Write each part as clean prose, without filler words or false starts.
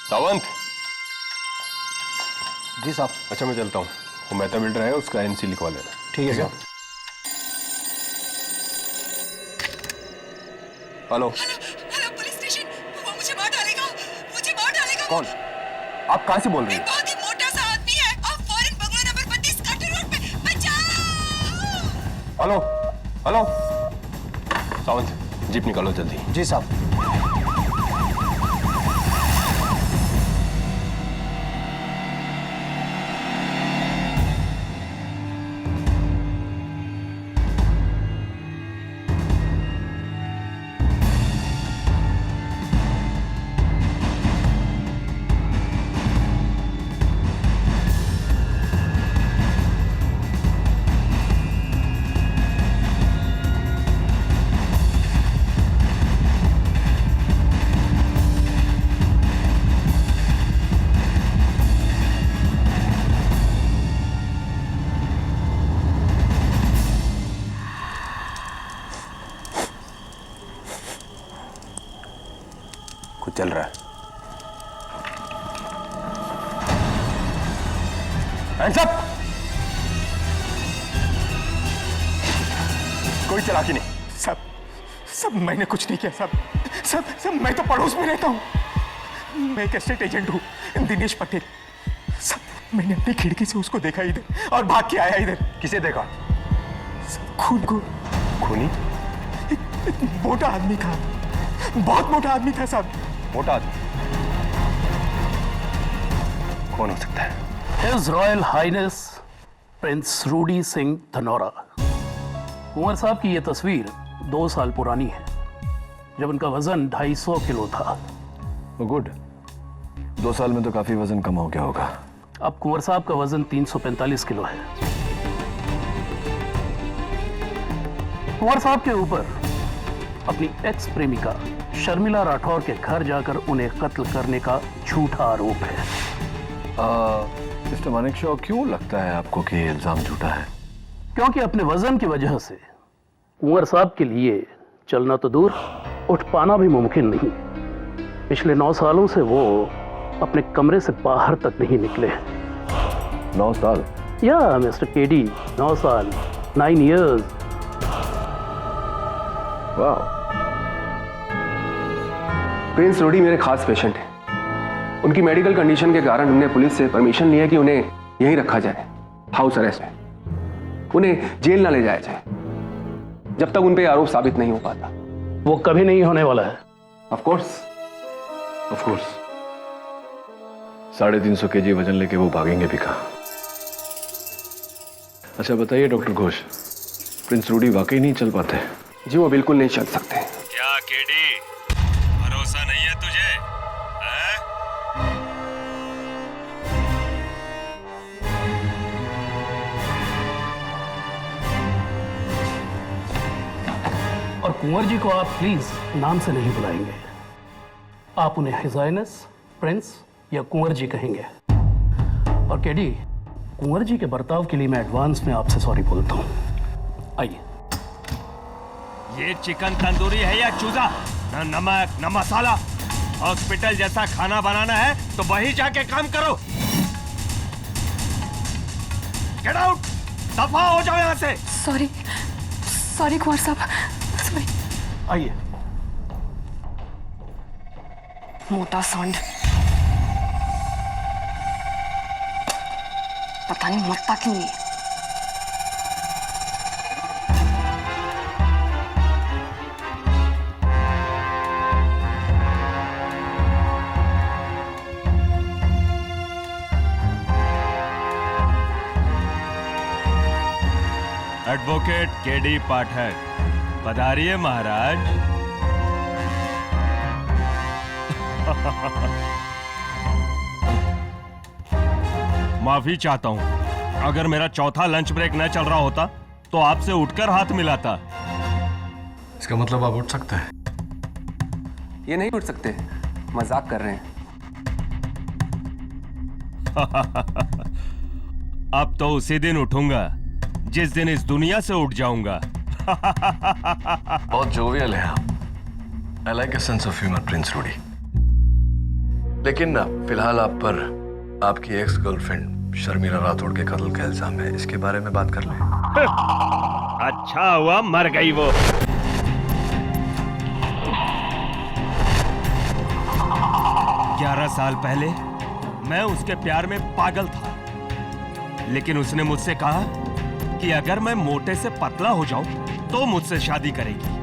सावंत। जी साहब। अच्छा मैं चलता हूँ, वो मेहता बिल्डर है उसका एनसी लिखवा लेना। ठीक है साहब। Hello hello police station. वो मुझे मार डालेगा, मुझे मार डालेगा। कौन? आप कहाँ से बोल रही एक हैं? बहुत ही मोटा सा आदमी है और foreign bungalow number 32 Carter road पे। बचाओ। हेलो हेलो सावंत, जीप निकालो जल्दी। जी साहब। कुछ चल रहा है। Hands up! कोई चालाकी नहीं। सब मैंने कुछ नहीं किया सब मैं तो पड़ोस में रहता हूँ। मैं एक एस्टेट एजेंट हूँ, दिनेश पटेल। सब मैंने अपनी खिड़की से उसको देखा इधर और भाग के आया इधर। किसे देखा? खून को। खूनी? एक मोटा आदमी था, बहुत मोटा आदमी था साहब। मोटा आदमी? कौन हो सकता है? His Royal Highness prince Rudy Singh Dhanaura. Kunwar Sahab की यह तस्वीर 2 साल पुरानी है, जब उनका वजन 250 किलो था। गुड, 2 साल में तो काफी वजन कम हो गया होगा। अब कुंवर साहब का वजन 345 किलो है। कुंवर साहब के ऊपर अपनी एक्स प्रेमिका शर्मिला राठौर के घर जाकर उन्हें कत्ल करने का झूठा आरोप है। मिस्टर मानेकशॉ, क्यों लगता है आपको कि ये इल्जाम झूठा है? क्योंकि अपने वजन की वजह से कुंवर साहब के लिए चलना तो दूर, उठ पाना भी मुमकिन नहीं। पिछले 9 सालों से वो अपने कमरे से बाहर तक नहीं निकले। 9 साल? या मिस्टर केडी, 9 साल, 9 years। वाह। प्रिंस रूडी मेरे खास पेशेंट हैं। उनकी मेडिकल कंडीशन के कारण हमने पुलिस से परमिशन लिया कि उन्हें यहीं रखा जाए, हाउस अरेस्ट में। उन्हें जेल ना ले जाया जाए जब तक उन पे आरोप साबित नहीं हो पाता। वो कभी नहीं होने वाला है। Of course. 350 kg वजन लेके वो भागेंगे भी कहाँ? अच्छा बताइए डॉक्टर घोष, प्रिंस रूडी वाकई नहीं चल पाते? जी वो बिल्कुल नहीं चल सकते। क्या केडी, भरोसा नहीं है तुझे? हैं? और कुंवर जी को आप प्लीज नाम से नहीं बुलाएंगे, आप उन्हें हिज हाइनेस प्रिंस या कुंवर जी कहेंगे। और केडी, कुंवर जी के बर्ताव के लिए मैं एडवांस में आपसे सॉरी बोलता हूं। आइए। ये चिकन तंदूरी है या चूजा? न नमक न मसाला। हॉस्पिटल जैसा खाना बनाना है तो वहीं जाके काम करो। गेट आउट, दफा हो जाओ यहाँ से। सॉरी कुंवर साहब, सॉरी। आइए। मोटा सांड, पता नहीं मरता क्यों नहीं। एडवोकेट केडी पाठक, पधारिए महाराज। माफी चाहता हूं, अगर मेरा चौथा लंच ब्रेक न चल रहा होता तो आपसे उठकर हाथ मिलाता। इसका मतलब आप उठ सकते हैं? ये नहीं उठ सकते, मजाक कर रहे हैं। अब तो उसी दिन उठूंगा जिस दिन इस दुनिया से उठ जाऊंगा। बहुत जोवियल है आप। I like a sense of humour Prince Rudy. लेकिन फिलहाल आप पर आपकी एक्स गर्लफ्रेंड शर्मिला राठौड़ के कत्ल का इल्जाम है, इसके बारे में बात कर लें। अच्छा हुआ मर गई वो। 11 साल पहले मैं उसके प्यार में पागल था, लेकिन उसने मुझसे कहा कि अगर मैं मोटे से पतला हो जाऊं तो मुझसे शादी करेगी।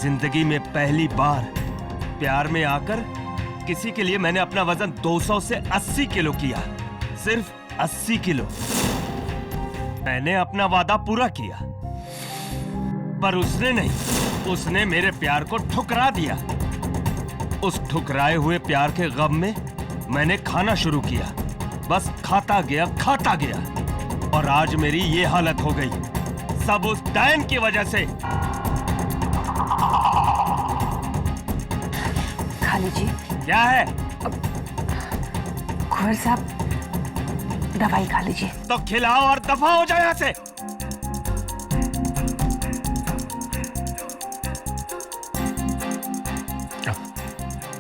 जिंदगी में पहली बार प्यार में आकर किसी के लिए मैंने अपना वजन 200 से 80 किलो किया, सिर्फ 80 किलो। मैंने अपना वादा पूरा किया, पर उसने नहीं, उसने मेरे प्यार को ठुकरा दिया। उस ठुकराए हुए प्यार के गम में मैंने खाना शुरू किया, बस खाता गया और आज मेरी ये हालत हो गई, सब उस डैन की वजह से। खाली जी, क्या है? कुंवर साहब दवाई खा लीजिए। तो खिलाओ और दफा हो जाए यहाँ से।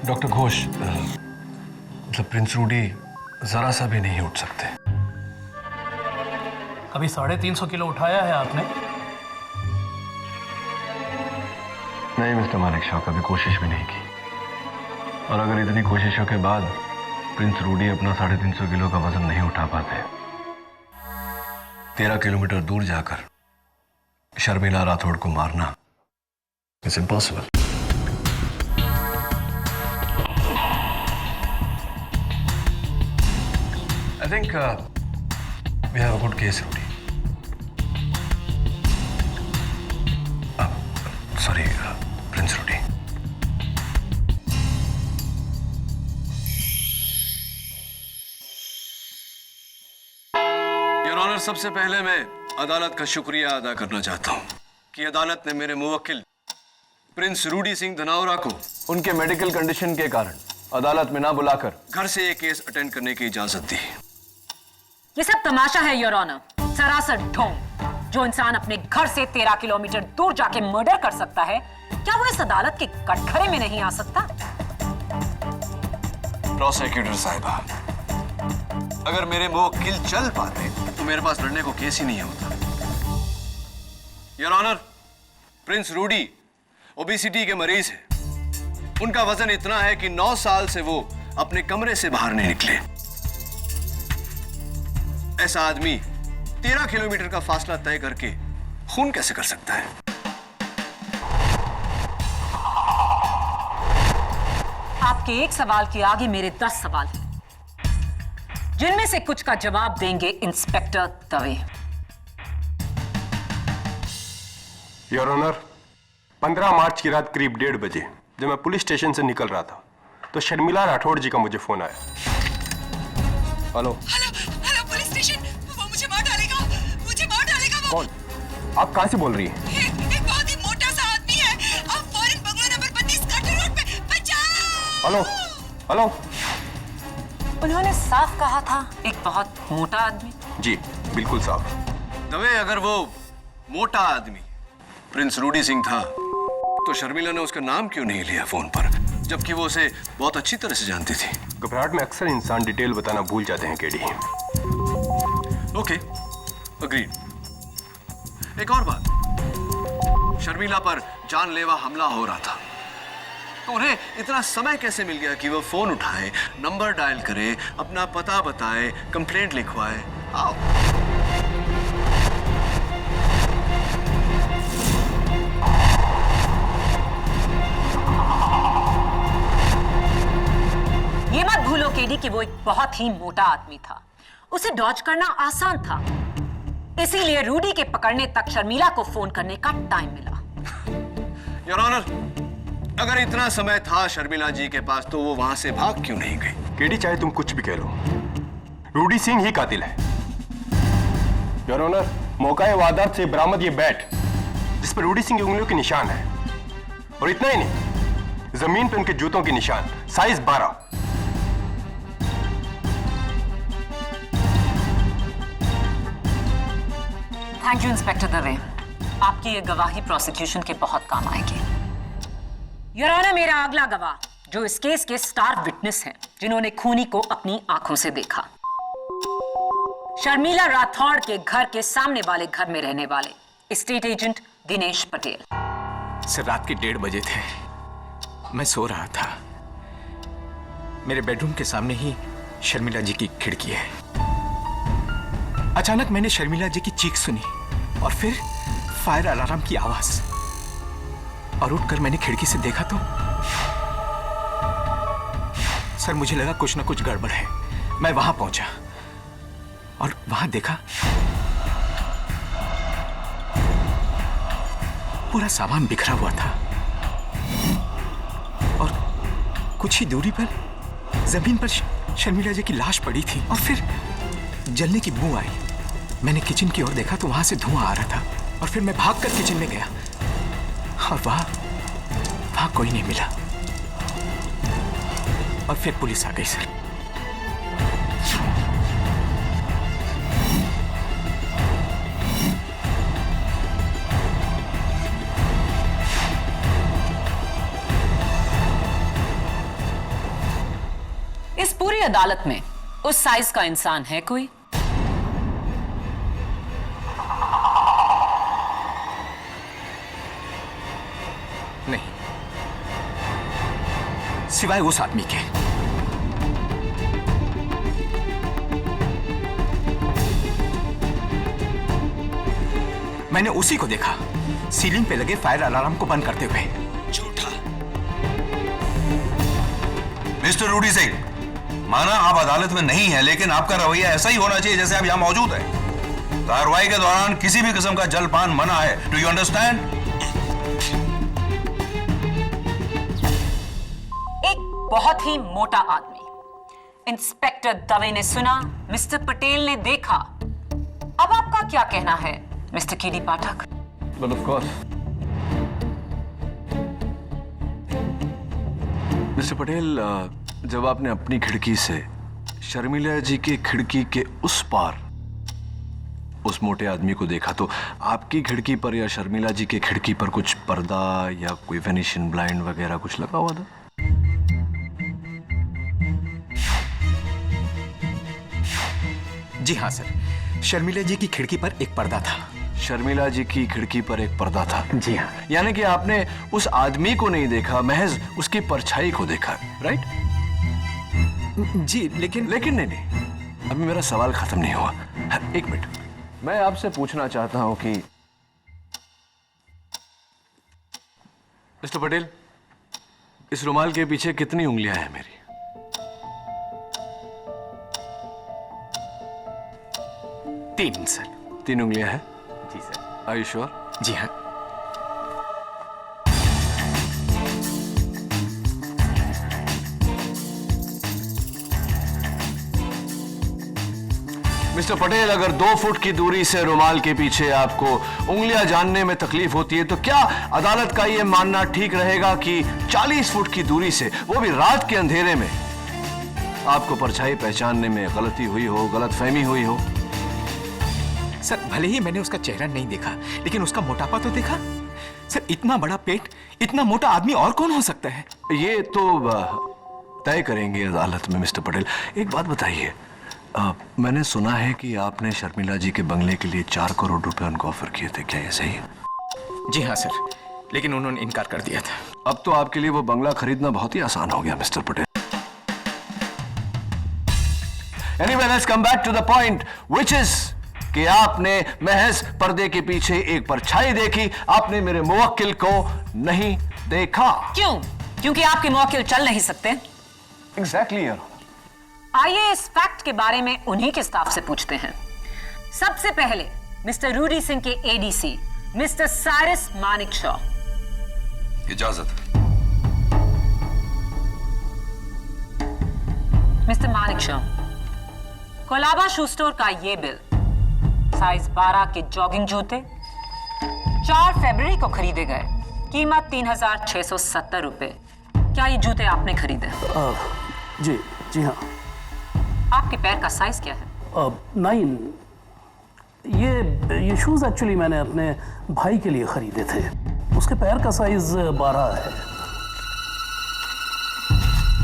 डॉक्टर घोष, मतलब प्रिंस रूडी जरा सा भी नहीं उठ सकते। कभी 350 किलो उठाया है आपने? नहीं मिस्टर मालिक शाह, कभी कोशिश भी नहीं की। और अगर इतनी कोशिशों के बाद प्रिंस रूडी अपना 350 किलो का वजन नहीं उठा पाते, 13 किलोमीटर दूर जाकर शर्मिला राठौड़ को मारना it's impossible. I think we have a good case, Rudy. Sorry, Prince Rudy. Your honour, सबसे पहले मैं अदालत का शुक्रिया अदा करना चाहता हूं कि अदालत ने मेरे मुवक्किल प्रिंस रूडी सिंह धनौरा को उनके मेडिकल कंडीशन के कारण अदालत में ना बुलाकर घर से ये केस अटेंड करने की इजाजत दी। ये सब तमाशा है योर ऑनर, सरासर ढोंग। जो इंसान अपने घर से 13 किलोमीटर दूर जाके मर्डर कर सकता है, क्या वो इस अदालत के कटघरे में नहीं आ सकता? प्रोसिक्यूटर साहिबा, अगर मेरे मुवक्किल चल पाते तो मेरे पास लड़ने को केस ही नहीं होता। Your honour, Prince Rudy obesity के मरीज है। उनका वजन इतना है कि 9 साल से वो अपने कमरे से बाहर नहीं निकले। ऐसा आदमी 13 किलोमीटर का फासला तय करके खून कैसे कर सकता है? आपके एक सवाल के आगे मेरे 10 सवाल हैं, जिनमें से कुछ का जवाब देंगे इंस्पेक्टर दवे। योर ऑनर, 15 मार्च की रात करीब 1:30 बजे जब मैं पुलिस स्टेशन से निकल रहा था तो शर्मिला राठौड़ जी का मुझे फोन आया। हेलो हेलो पुलिस स्टेशन, वो मुझे मार डालेगा, मुझे मार डालेगा वो। कौन? आप कहां से बोल रही हैं? एक बहुत ही मोटा सा आदमी है, आप foreign bungalow number 32 cutter road पे। बचाओ। Hello hello. उन्होंने साफ कहा था एक बहुत मोटा आदमी। जी बिल्कुल साफ। दवे, अगर वो मोटा आदमी प्रिंस रूडी सिंह था तो शर्मिला ने उसका नाम क्यों नहीं लिया फोन पर, जबकि वो उसे बहुत अच्छी तरह से जानती थी? घबराहट में अक्सर इंसान डिटेल बताना भूल जाते हैं केडी। Okay, agreed. एक और बात, शर्मिला पर जानलेवा हमला हो रहा था, तो उन्हें इतना समय कैसे मिल गया कि वो फोन उठाए, नंबर डायल करे, अपना पता बताए, कंप्लेंट लिखवाए? आओ। ये मत भूलो केडी कि वो एक बहुत ही मोटा आदमी था, उसे डॉज करना आसान था, इसीलिए रूडी के पकड़ने तक शर्मिला को फोन करने का टाइम मिला। योर ऑनर, अगर इतना समय था शर्मिला जी के पास तो वो वहां से भाग क्यों नहीं गई? केडी चाहे तुम कुछ भी कह लो, रूडी सिंह ही कातिल है। योर ऑनर, मौका वारदात से बरामद ये बैट जिस पर रूडी सिंह की उंगलियों के निशान है, और इतना ही नहीं, जमीन पे उनके जूतों के निशान, size 12। Thank you inspector Dave, आपकी ये गवाही प्रोसिक्यूशन के बहुत काम आएगी। योर ऑनर, मेरा अगला गवाह जो इस केस के स्टार विटनेस हैं, जिन्होंने खूनी को अपनी आंखों से देखा। शर्मिला राठौड़ के घर के सामने वाले घर में रहने वाले state agent Dinesh Patel. Sir रात के 1:30 बजे थे, मैं सो रहा था। मेरे बेडरूम के सामने ही शर्मिला जी की खिड़की है। अचानक मैंने शर्मिला जी की चीख सुनी और फिर फायर अलार्म की आवाज, और उठकर मैंने खिड़की से देखा तो सर मुझे लगा कुछ ना कुछ गड़बड़ है। मैं वहां पहुंचा और वहां देखा पूरा सामान बिखरा हुआ था और कुछ ही दूरी पर जमीन पर शर्मिला जी की लाश पड़ी थी और फिर जलने की बू आई। मैंने किचन की ओर देखा तो वहां से धुआं आ रहा था और फिर मैं भागकर किचन में गया और वहां कोई नहीं मिला और फिर पुलिस आ गई सर। इस पूरी अदालत में उस साइज का इंसान है कोई? नहीं, सिवाय उस आदमी के। मैंने उसी को देखा सीलिंग पे लगे फायर अलार्म को बंद करते हुए। झूठा। मिस्टर रूडी सिंह, माना आप अदालत में नहीं है, लेकिन आपका रवैया ऐसा ही होना चाहिए जैसे आप यहां मौजूद हैं। कार्रवाई के दौरान किसी भी किस्म का जलपान मना है। Do you understand? एक बहुत ही मोटा आदमी। इंस्पेक्टर दवे ने सुना, मिस्टर पटेल ने देखा। अब आपका क्या कहना है mister KD Pathak? But of course. Mister Patel, जब आपने अपनी खिड़की से शर्मिला जी की खिड़की के उस पार उस मोटे आदमी को देखा तो आपकी खिड़की पर या शर्मिला जी की खिड़की पर कुछ पर्दा या कोई वेनिशियन ब्लाइंड वगैरह कुछ लगा हुआ था? जी हाँ सर, शर्मिला जी की खिड़की पर एक पर्दा था। शर्मिला जी की खिड़की पर एक पर्दा था? जी हाँ। यानी कि आपने उस आदमी को नहीं देखा, महज उसकी परछाई को देखा, राइट? जी, लेकिन नहीं, अभी मेरा सवाल खत्म नहीं हुआ। एक मिनट, मैं आपसे पूछना चाहता हूं कि मिस्टर पटेल, इस रुमाल के पीछे कितनी उंगलियां हैं मेरी? 3 सर। 3 उंगलियां हैं? जी सर। Are you sure? जी हाँ। मिस्टर पटेल, अगर 2 फुट की दूरी से रुमाल के पीछे आपको उंगलियां जानने में तकलीफ होती है तो क्या अदालत का यह मानना ठीक रहेगा कि 40 फुट की दूरी से, वो भी रात के अंधेरे में, आपको परछाई पहचानने में गलती हुई हो, गलतफहमी हुई हो? सर भले ही मैंने उसका चेहरा नहीं देखा, लेकिन उसका मोटापा तो देखा। सर इतना बड़ा पेट, इतना मोटा आदमी और कौन हो सकता है? ये तो तय करेंगे अदालत में। मिस्टर पटेल, एक बात बताइए, मैंने सुना है कि आपने शर्मिला जी के बंगले के लिए 4 करोड़ रुपए उनको ऑफर किए थे, क्या ये सही है? जी हाँ सर, लेकिन उन्होंने इनकार कर दिया था। अब तो आपके लिए वो बंगला खरीदना बहुत ही आसान हो गया mister Patel. Anyway, let's come back to the point, which is कि आपने महज पर्दे के पीछे एक परछाई देखी, आपने मेरे मुवक्किल को नहीं देखा। क्यों? क्योंकि आपके मुवक्किल चल नहीं सकते। Exactly, यार। आइए इस फैक्ट के बारे में उन्हीं के स्टाफ से पूछते हैं। सबसे पहले मिस्टर रूडी सिंह के एडीसी मिस्टर साइरस मानिकशॉ। इजाजत। Mister Manekshaw, Colaba shoe store का ये बिल, साइज 12 के जॉगिंग जूते 4 फरवरी को खरीदे गए, कीमत 3,670 रुपए। क्या ये जूते आपने खरीदे? जी हाँ। आपके पैर का साइज क्या है? 9। ये शूज एक्चुअली मैंने अपने भाई के लिए खरीदे थे। उसके पैर का साइज 12 है।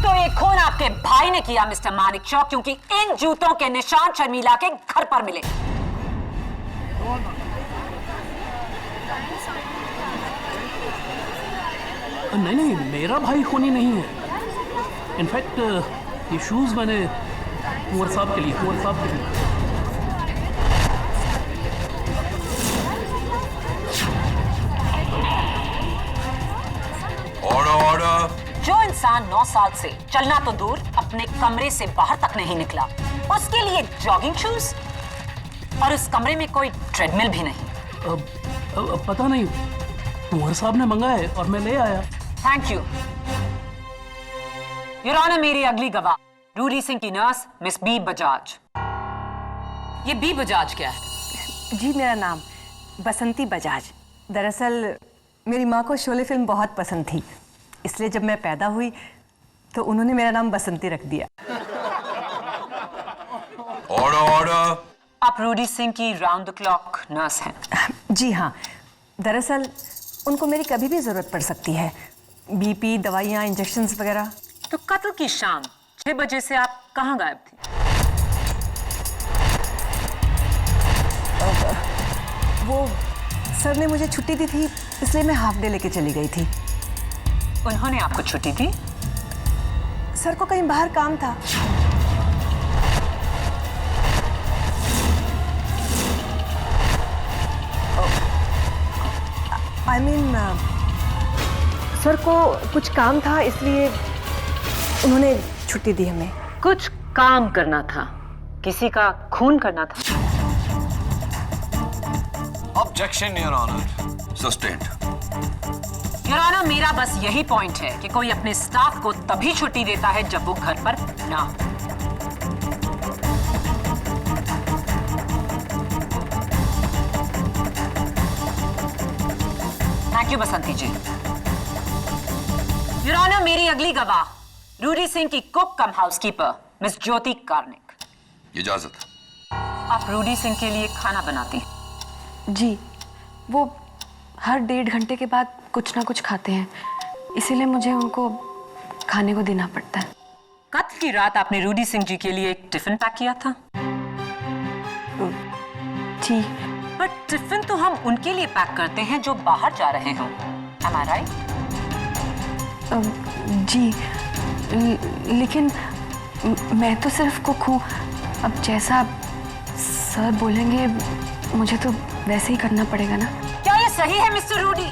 तो ये खून आपके भाई ने किया मिस्टर मानिक शॉ, क्योंकि इन जूतों के निशान शर्मिला के घर पर मिले। नहीं नहीं, मेरा भाई खूनी नहीं है। इनफैक्ट ये शूज मैंने कुंवर साहब के लिए ऑर्डर ऑर्डर। जो इंसान 9 साल से चलना तो दूर अपने कमरे से बाहर तक नहीं निकला, उसके लिए जॉगिंग शूज, और उस कमरे में कोई ट्रेडमिल भी नहीं। अब पता नहीं, कुंवर साहब ने मंगाए और मैं ले आया। Thank you your honour. मेरी अगली गवाह रूडी सिंह की नर्स मिस बी बजाज। ये बी बजाज क्या है? जी, मेरा नाम बसंती बजाज। दरअसल मेरी माँ को शोले फिल्म बहुत पसंद थी, इसलिए जब मैं पैदा हुई तो उन्होंने मेरा नाम बसंती रख दिया। Order order. आप रूडी सिंह की राउंड द क्लॉक नर्स हैं? जी हाँ, दरअसल उनको मेरी कभी भी जरूरत पड़ सकती है, बीपी, दवाइयाँ, इंजेक्शंस वगैरह। तो कत्ल की शाम 6 बजे से आप कहाँ गायब थी? वो सर ने मुझे छुट्टी दी थी, इसलिए मैं हाफ डे लेके चली गई थी। उन्होंने आपको छुट्टी दी? सर को कहीं बाहर काम था। I mean, सर को कुछ काम था, इसलिए उन्होंने छुट्टी दी हमें। कुछ काम करना था, किसी का खून करना था। Objection your honour. Sustained. Your honour, मेरा बस यही पॉइंट है कि कोई अपने स्टाफ को तभी छुट्टी देता है जब वो घर पर ना हो। Thank you Basanti ji. Your honour, मेरी अगली गवाह रूडी सिंह की cook cum housekeeper miss Jyoti Karnik. इजाजत। आप रूडी सिंह के लिए खाना बनाती हैं? जी, वो हर 1.5 घंटे के बाद कुछ ना कुछ खाते हैं, इसीलिए मुझे उनको खाने को देना पड़ता है। कत्ल की रात आपने रूडी सिंह जी के लिए एक टिफिन पैक किया था? जी। पर टिफिन तो हम उनके लिए पैक करते हैं जो बाहर जा रहे हों। Am I right? जी, लेकिन मैं तो सिर्फ कुक हूँ। अब जैसा सर बोलेंगे मुझे तो वैसे ही करना पड़ेगा ना। क्या ये सही है mister Rudy?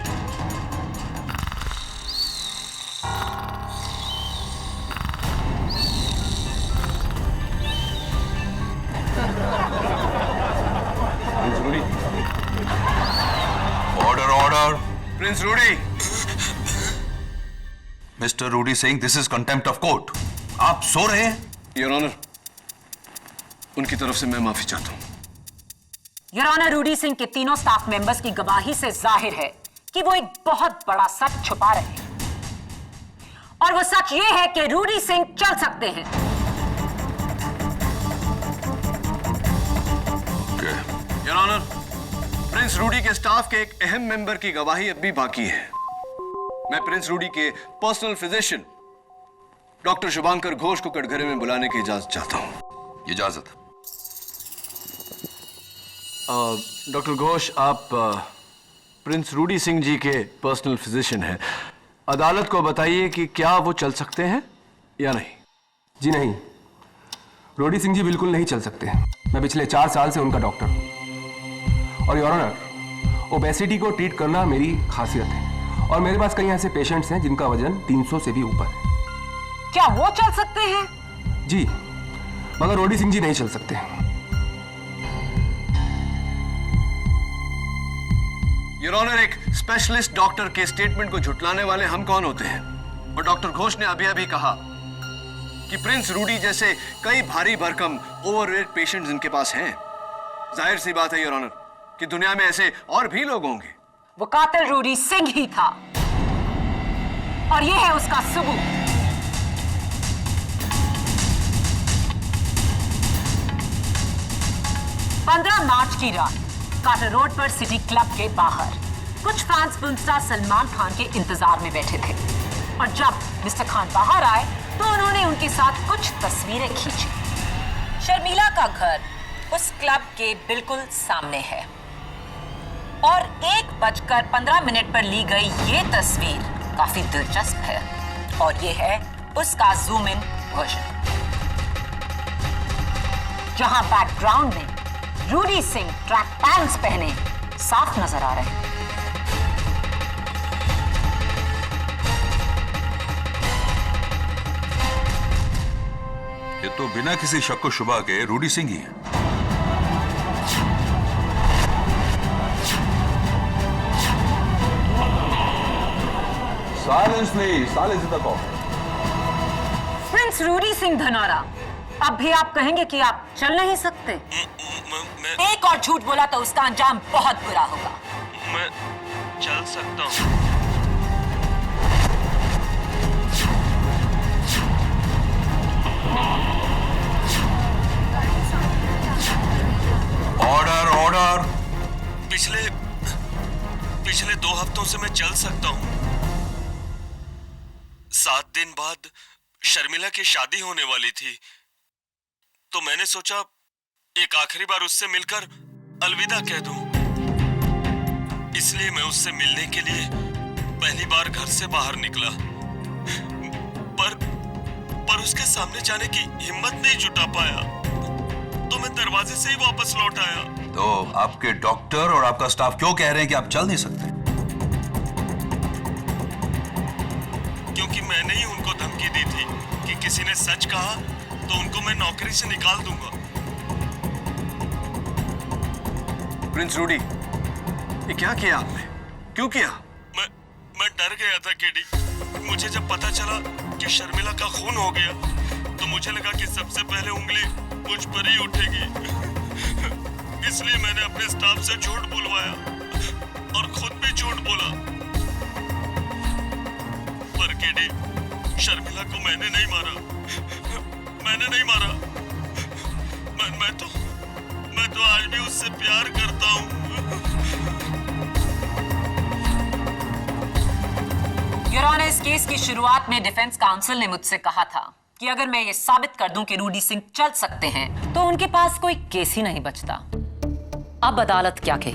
Order order. Prince Rudy. Mister Rudy Singh, this is contempt of court. आप सो रहे हैं? योर ऑनर, उनकी तरफ से मैं माफी चाहता हूं। योर ऑनर, रूडी सिंह के तीनों स्टाफ मेंबर्स की गवाही से जाहिर है कि वो एक बहुत बड़ा सच छुपा रहे हैं, और वो सच ये है कि रूडी सिंह चल सकते हैं। योर ऑनर, प्रिंस रूडी के स्टाफ के एक अहम मेंबर की गवाही अब भी बाकी है। मैं प्रिंस रूडी के personal physician doctor Shubhankar Ghosh को कटघरे में बुलाने की इजाजत चाहता हूं। इजाजत। डॉक्टर घोष, आप प्रिंस रूडी सिंह जी के पर्सनल फिजिशियन हैं। अदालत को बताइए कि क्या वो चल सकते हैं या नहीं। जी नहीं, रूडी सिंह जी बिल्कुल नहीं चल सकते। मैं पिछले 4 साल से उनका डॉक्टर हूं, और योर ऑनर, ओबेसिटी को ट्रीट करना मेरी खासियत है, और मेरे पास कई ऐसे पेशेंट्स हैं जिनका वजन 300 से भी ऊपर है। क्या वो चल सकते हैं? जी, मगर रूडी सिंह जी नहीं चल सकते। योर ऑनर, एक स्पेशलिस्ट डॉक्टर के स्टेटमेंट को झुटलाने वाले हम कौन होते हैं? और डॉक्टर घोष ने अभी अभी कहा कि प्रिंस रूडी जैसे कई भारी भरकम ओवरवेट पेशेंट्स इनके पास हैं। जाहिर सी बात है योर ऑनर कि दुनिया में ऐसे और भी लोग होंगे। वो कातिल रूडी सिंह ही था, और ये है उसका सबूत। मार्च की रात कार्टर रोड पर सिटी क्लब के बाहर कुछ fans film star Salman Khan के इंतजार में बैठे थे, और जब मिस्टर खान बाहर आए तो उन्होंने उनके साथ कुछ तस्वीरें खींची। शर्मिला का घर उस क्लब के बिल्कुल सामने है और 1:15 पर ली गई ये तस्वीर काफी दिलचस्प है और ये है उसका जूम इन वर्जन, जहां बैकग्राउंड में रूडी सिंह ट्रैक पैंट्स पहने साफ नजर आ रहे हैं। ये तो बिना किसी शक शुबा के रूडी सिंह ही है। Silence please, silence in the court. Prince Rudy Singh Dhanaura, अब भी आप कहेंगे कि आप चल नहीं सकते? एक और झूठ बोला तो उसका अंजाम बहुत बुरा होगा। मैं चल सकता हूँ। Order order. पिछले 2 हफ्तों से मैं चल सकता हूँ। 7 दिन बाद शर्मिला की शादी होने वाली थी, तो मैंने सोचा एक आखिरी बार उससे मिलकर अलविदा कह दूं। इसलिए मैं उससे मिलने के लिए पहली बार घर से बाहर निकला, पर उसके सामने जाने की हिम्मत नहीं जुटा पाया, तो मैं दरवाजे से ही वापस लौट आया। तो आपके डॉक्टर और आपका स्टाफ क्यों कह रहे हैं कि आप चल नहीं सकते? क्योंकि मैंने ही उनको धमकी दी थी कि किसी ने सच कहा तो उनको मैं नौकरी से निकाल दूंगा। प्रिंस रूडी, ये क्या किया आपने? क्यों किया? मैं डर गया था केडी। मुझे जब पता चला कि शर्मिला का खून हो गया, तो मुझे लगा कि सबसे पहले उंगली मुझ पर ही उठेगी। इसलिए मैंने अपने स्टाफ से झूठ बुलवाया और खुद भी झूठ बोला। पर केडी, शर्मिला को मैंने नहीं मारा। मैंने नहीं मारा। मैं तो आज भी उससे प्यार करता हूँ। योर ऑनर, इस केस की शुरुआत में डिफेंस काउंसिल ने मुझसे कहा था कि अगर मैं ये साबित कर दूं कि रूडी सिंह चल सकते हैं, तो उनके पास कोई केस ही नहीं बचता। अब अदालत क्या कहे?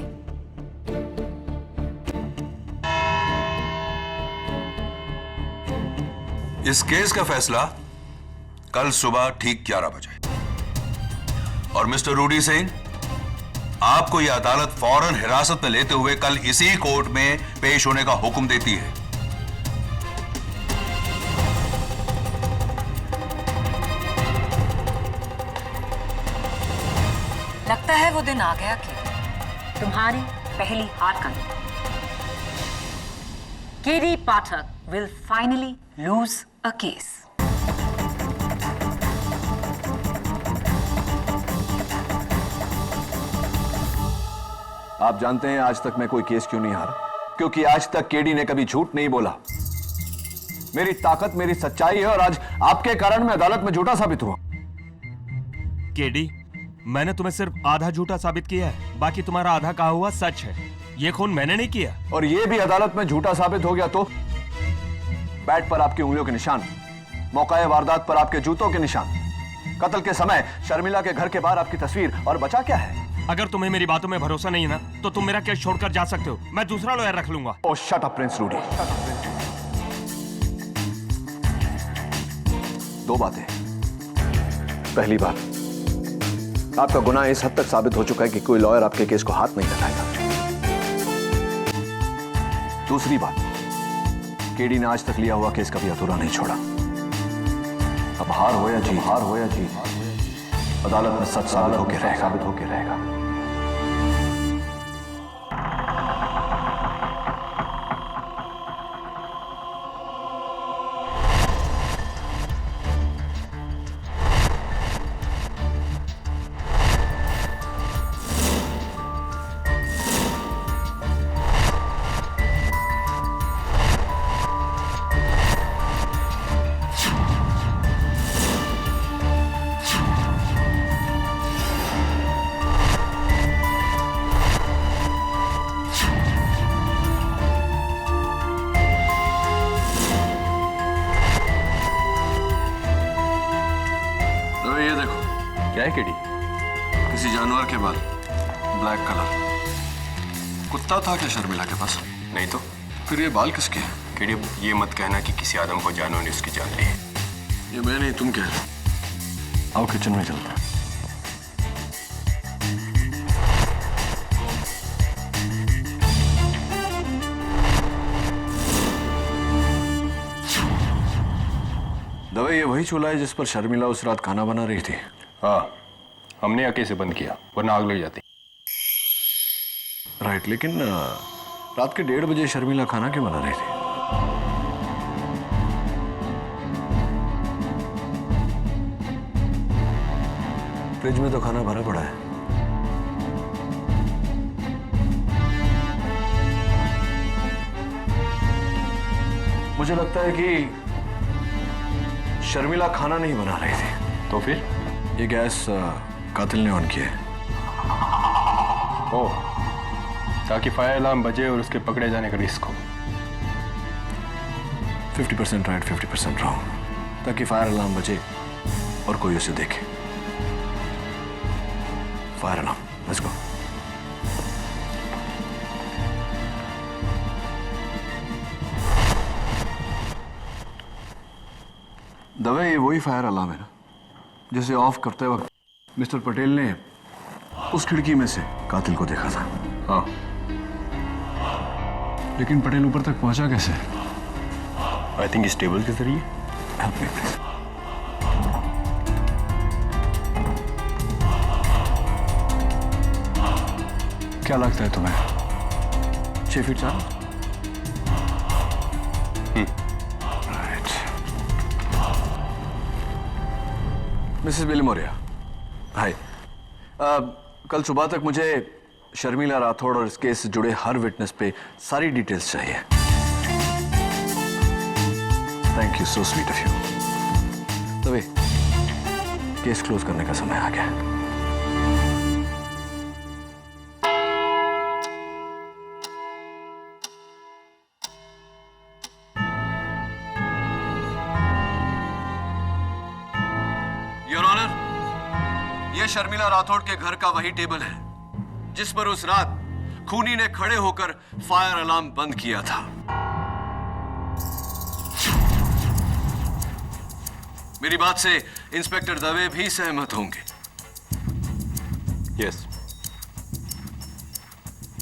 इस केस का फैसला कल सुबह ठीक 11 बजे। और मिस्टर रूडी सिंह, आपको यह अदालत फौरन हिरासत में लेते हुए कल इसी कोर्ट में पेश होने का हुक्म देती है। लगता है वो दिन आ गया कि तुम्हारी पहली हार का दिन। KD Pathak will finally lose a case. आप जानते हैं आज तक मैं कोई केस क्यों नहीं हारा? क्योंकि आज तक केडी ने कभी झूठ नहीं बोला। मेरी ताकत मेरी सच्चाई है और आज आपके कारण मैं अदालत में झूठा साबित हुआ। केडी, मैंने तुम्हें सिर्फ आधा झूठा साबित किया है, बाकी तुम्हारा आधा कहा हुआ सच है। ये खून मैंने नहीं किया। और ये भी अदालत में झूठा साबित हो गया तो बैट पर आपकी उंगलियों के निशान, मौका वारदात पर आपके जूतों के निशान, कत्ल के समय शर्मिला के घर के बाहर आपकी तस्वीर, और बचा क्या है? अगर तुम्हें मेरी बातों में भरोसा नहीं है ना, तो तुम मेरा केस छोड़कर जा सकते हो। मैं दूसरा लॉयर रख लूंगा। ओह शट अप प्रिंस रूडी। 2 बातें। पहली बात, आपका गुनाह इस हद तक साबित हो चुका है कि कोई लॉयर आपके केस को हाथ नहीं लगाएगा। दूसरी बात, केडी ने आज तक लिया हुआ केस कभी अधूरा नहीं छोड़ा। अब हार हो या जीत, अदालत में सच साबित होकर रहेगा। तो ये देखो, क्या है केडी? किसी जानवर के बाल, ब्लैक कलर। कुत्ता था क्या शर्मिला के पास? नहीं तो फिर ये बाल किसके हैं? केडी, ये मत कहना कि किसी आदम को जानवर ने उसकी जान ली है। ये मैं नहीं, तुम कह रहे हो। आओ किचन में चलते हैं। दवे, ये वही चूल्हा है जिस पर शर्मिला उस रात खाना बना रही थी? हाँ, हमने आके से बंद किया वरना आग लग जाती। राइट, लेकिन रात के 1:30 बजे शर्मिला खाना क्यों बना रही थी? फ्रिज में तो खाना भरा पड़ा है। मुझे लगता है कि शर्मिला खाना नहीं बना रही थी। तो फिर? ये गैस कातिल ने ऑन किया है। ओह, ताकि फायर अलार्म बजे और उसके पकड़े जाने का रिस्क हो। 50% राइट, 50% रॉन्ग, ताकि फायर अलार्म बजे और कोई उसे देखे। Fire alarm, let's go. Dave, ये वही फायर अलार्म है ना जिसे ऑफ करते वक्त मिस्टर पटेल ने उस खिड़की में से कातिल को देखा था? हाँ, लेकिन पटेल ऊपर तक पहुंचा कैसे? आई थिंक इस टेबल के जरिए। Help me please. क्या लगता है तुम्हें, 6 फीट 4? राइट। मिसेस बिलीमोरिया, हाय। कल सुबह तक मुझे शर्मिला राठौड़ और इस केस से जुड़े हर विटनेस पे सारी डिटेल्स चाहिए। Thank you, so sweet of you. तभी केस क्लोज करने का समय आ गया। योर ऑनर, यह शर्मिला राठौड़ के घर का वही टेबल है जिस पर उस रात खूनी ने खड़े होकर फायर अलार्म बंद किया था। मेरी बात से इंस्पेक्टर दवे भी सहमत होंगे। यस।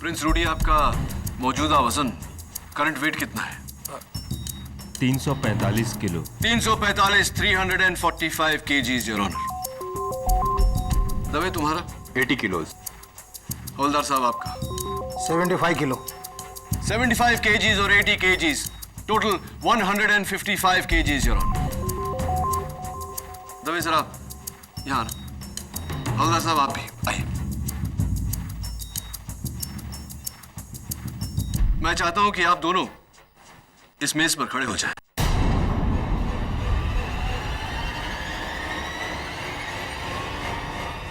प्रिंस रूडी, आपका मौजूदा वजन, करंट वेट कितना है? 345 kilo. 345, 345 KGs, your honour. Dave, तुम्हारा? 80 किलोज। हवलदार साहब, आपका? 75 किलो। 75 केजीज और 80 KGs, total 155 KGs, your honour. Dave, जरा यहाँ आना। हवलदार साहब, आप भी आइए। मैं चाहता हूं कि आप दोनों इस मेज पर खड़े हो जाएं।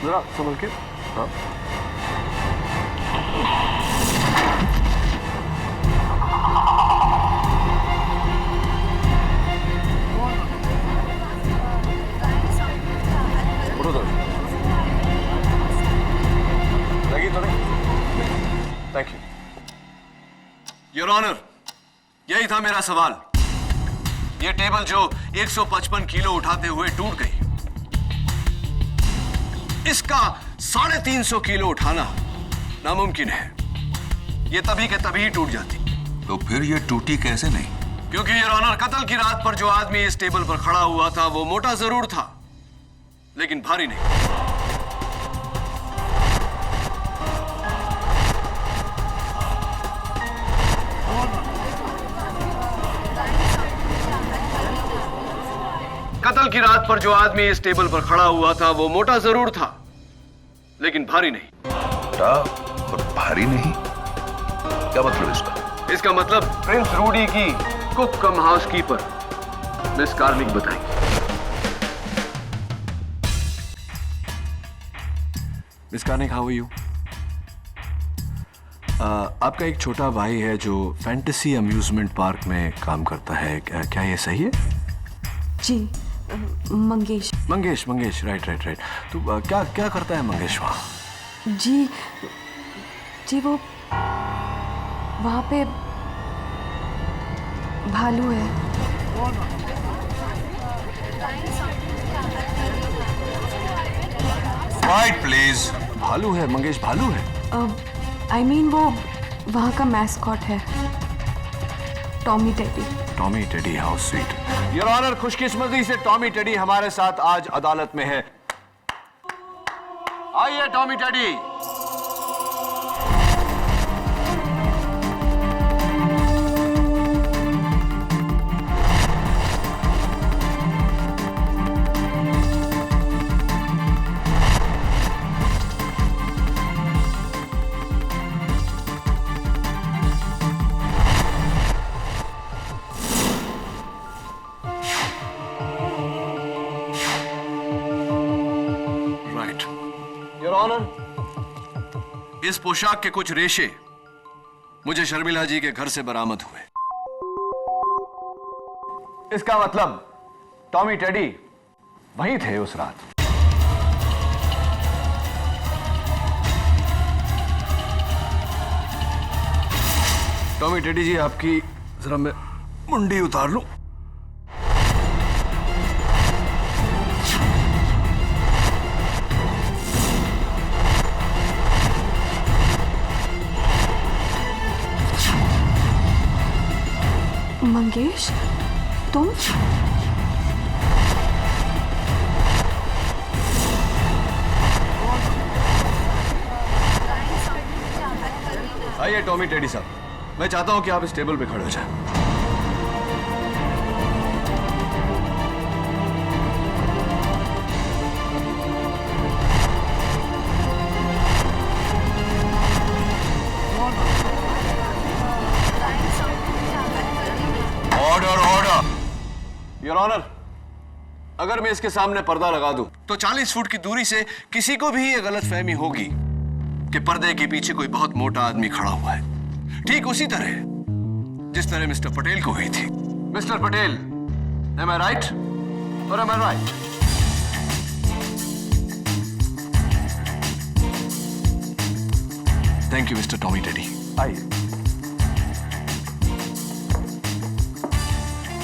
जरा संभल के। हाँ। उठो तो। लगी तो नहीं? Thank you. योर ऑनर, यही था मेरा सवाल। यह टेबल जो 155 किलो उठाते हुए टूट गई, इसका 350 किलो उठाना नामुमकिन है। यह तभी के तभी टूट जाती। तो फिर यह टूटी कैसे नहीं? क्योंकि योर ऑनर, कत्ल की रात पर जो आदमी इस टेबल पर खड़ा हुआ था वो मोटा जरूर था, लेकिन भारी नहीं। कत्ल की रात पर जो आदमी इस टेबल पर खड़ा हुआ था वो मोटा जरूर था, लेकिन भारी नहीं। मोटा और भारी नहीं? क्या मतलब इसका? इसका मतलब प्रिंस रूडी की cook cum housekeeper miss Karnik बताएंगे। Miss Karnik, how are you? आपका एक छोटा भाई है जो फैंटेसी अम्यूजमेंट पार्क में काम करता है, क्या ये सही है? जी, मंगेश। मंगेश, राइट। तू क्या क्या करता है मंगेश वहाँ? जी वो वहाँ पे भालू है। Right please. भालू है मंगेश, भालू है। I mean वो वहाँ का मैस्कॉट है, Tommy Teddy. How sweet. Your honour, खुशकिस्मती से टॉमी टेडी हमारे साथ आज अदालत में है। आइए टॉमी टेडी। योर ऑनर, इस पोशाक के कुछ रेशे मुझे शर्मिला जी के घर से बरामद हुए। इसका मतलब टॉमी टेडी वहीं थे उस रात। टॉमी टेडी जी, आपकी जरा मैं मुंडी उतार लूं। मंगेश, तुम? आइए टॉमी टेडी साहब, मैं चाहता हूं कि आप इस टेबल पे खड़े हो जाएं। ऑर्डर। योर ऑनर, अगर मैं इसके सामने पर्दा लगा दूं तो 40 फुट की दूरी से किसी को भी यह गलतफहमी होगी कि पर्दे के पीछे कोई बहुत मोटा आदमी खड़ा हुआ है, ठीक उसी तरह जिस तरह मिस्टर पटेल को हुई थी। Mister Patel, am I right or am I right? Thank you mister Tommy teddy. आइए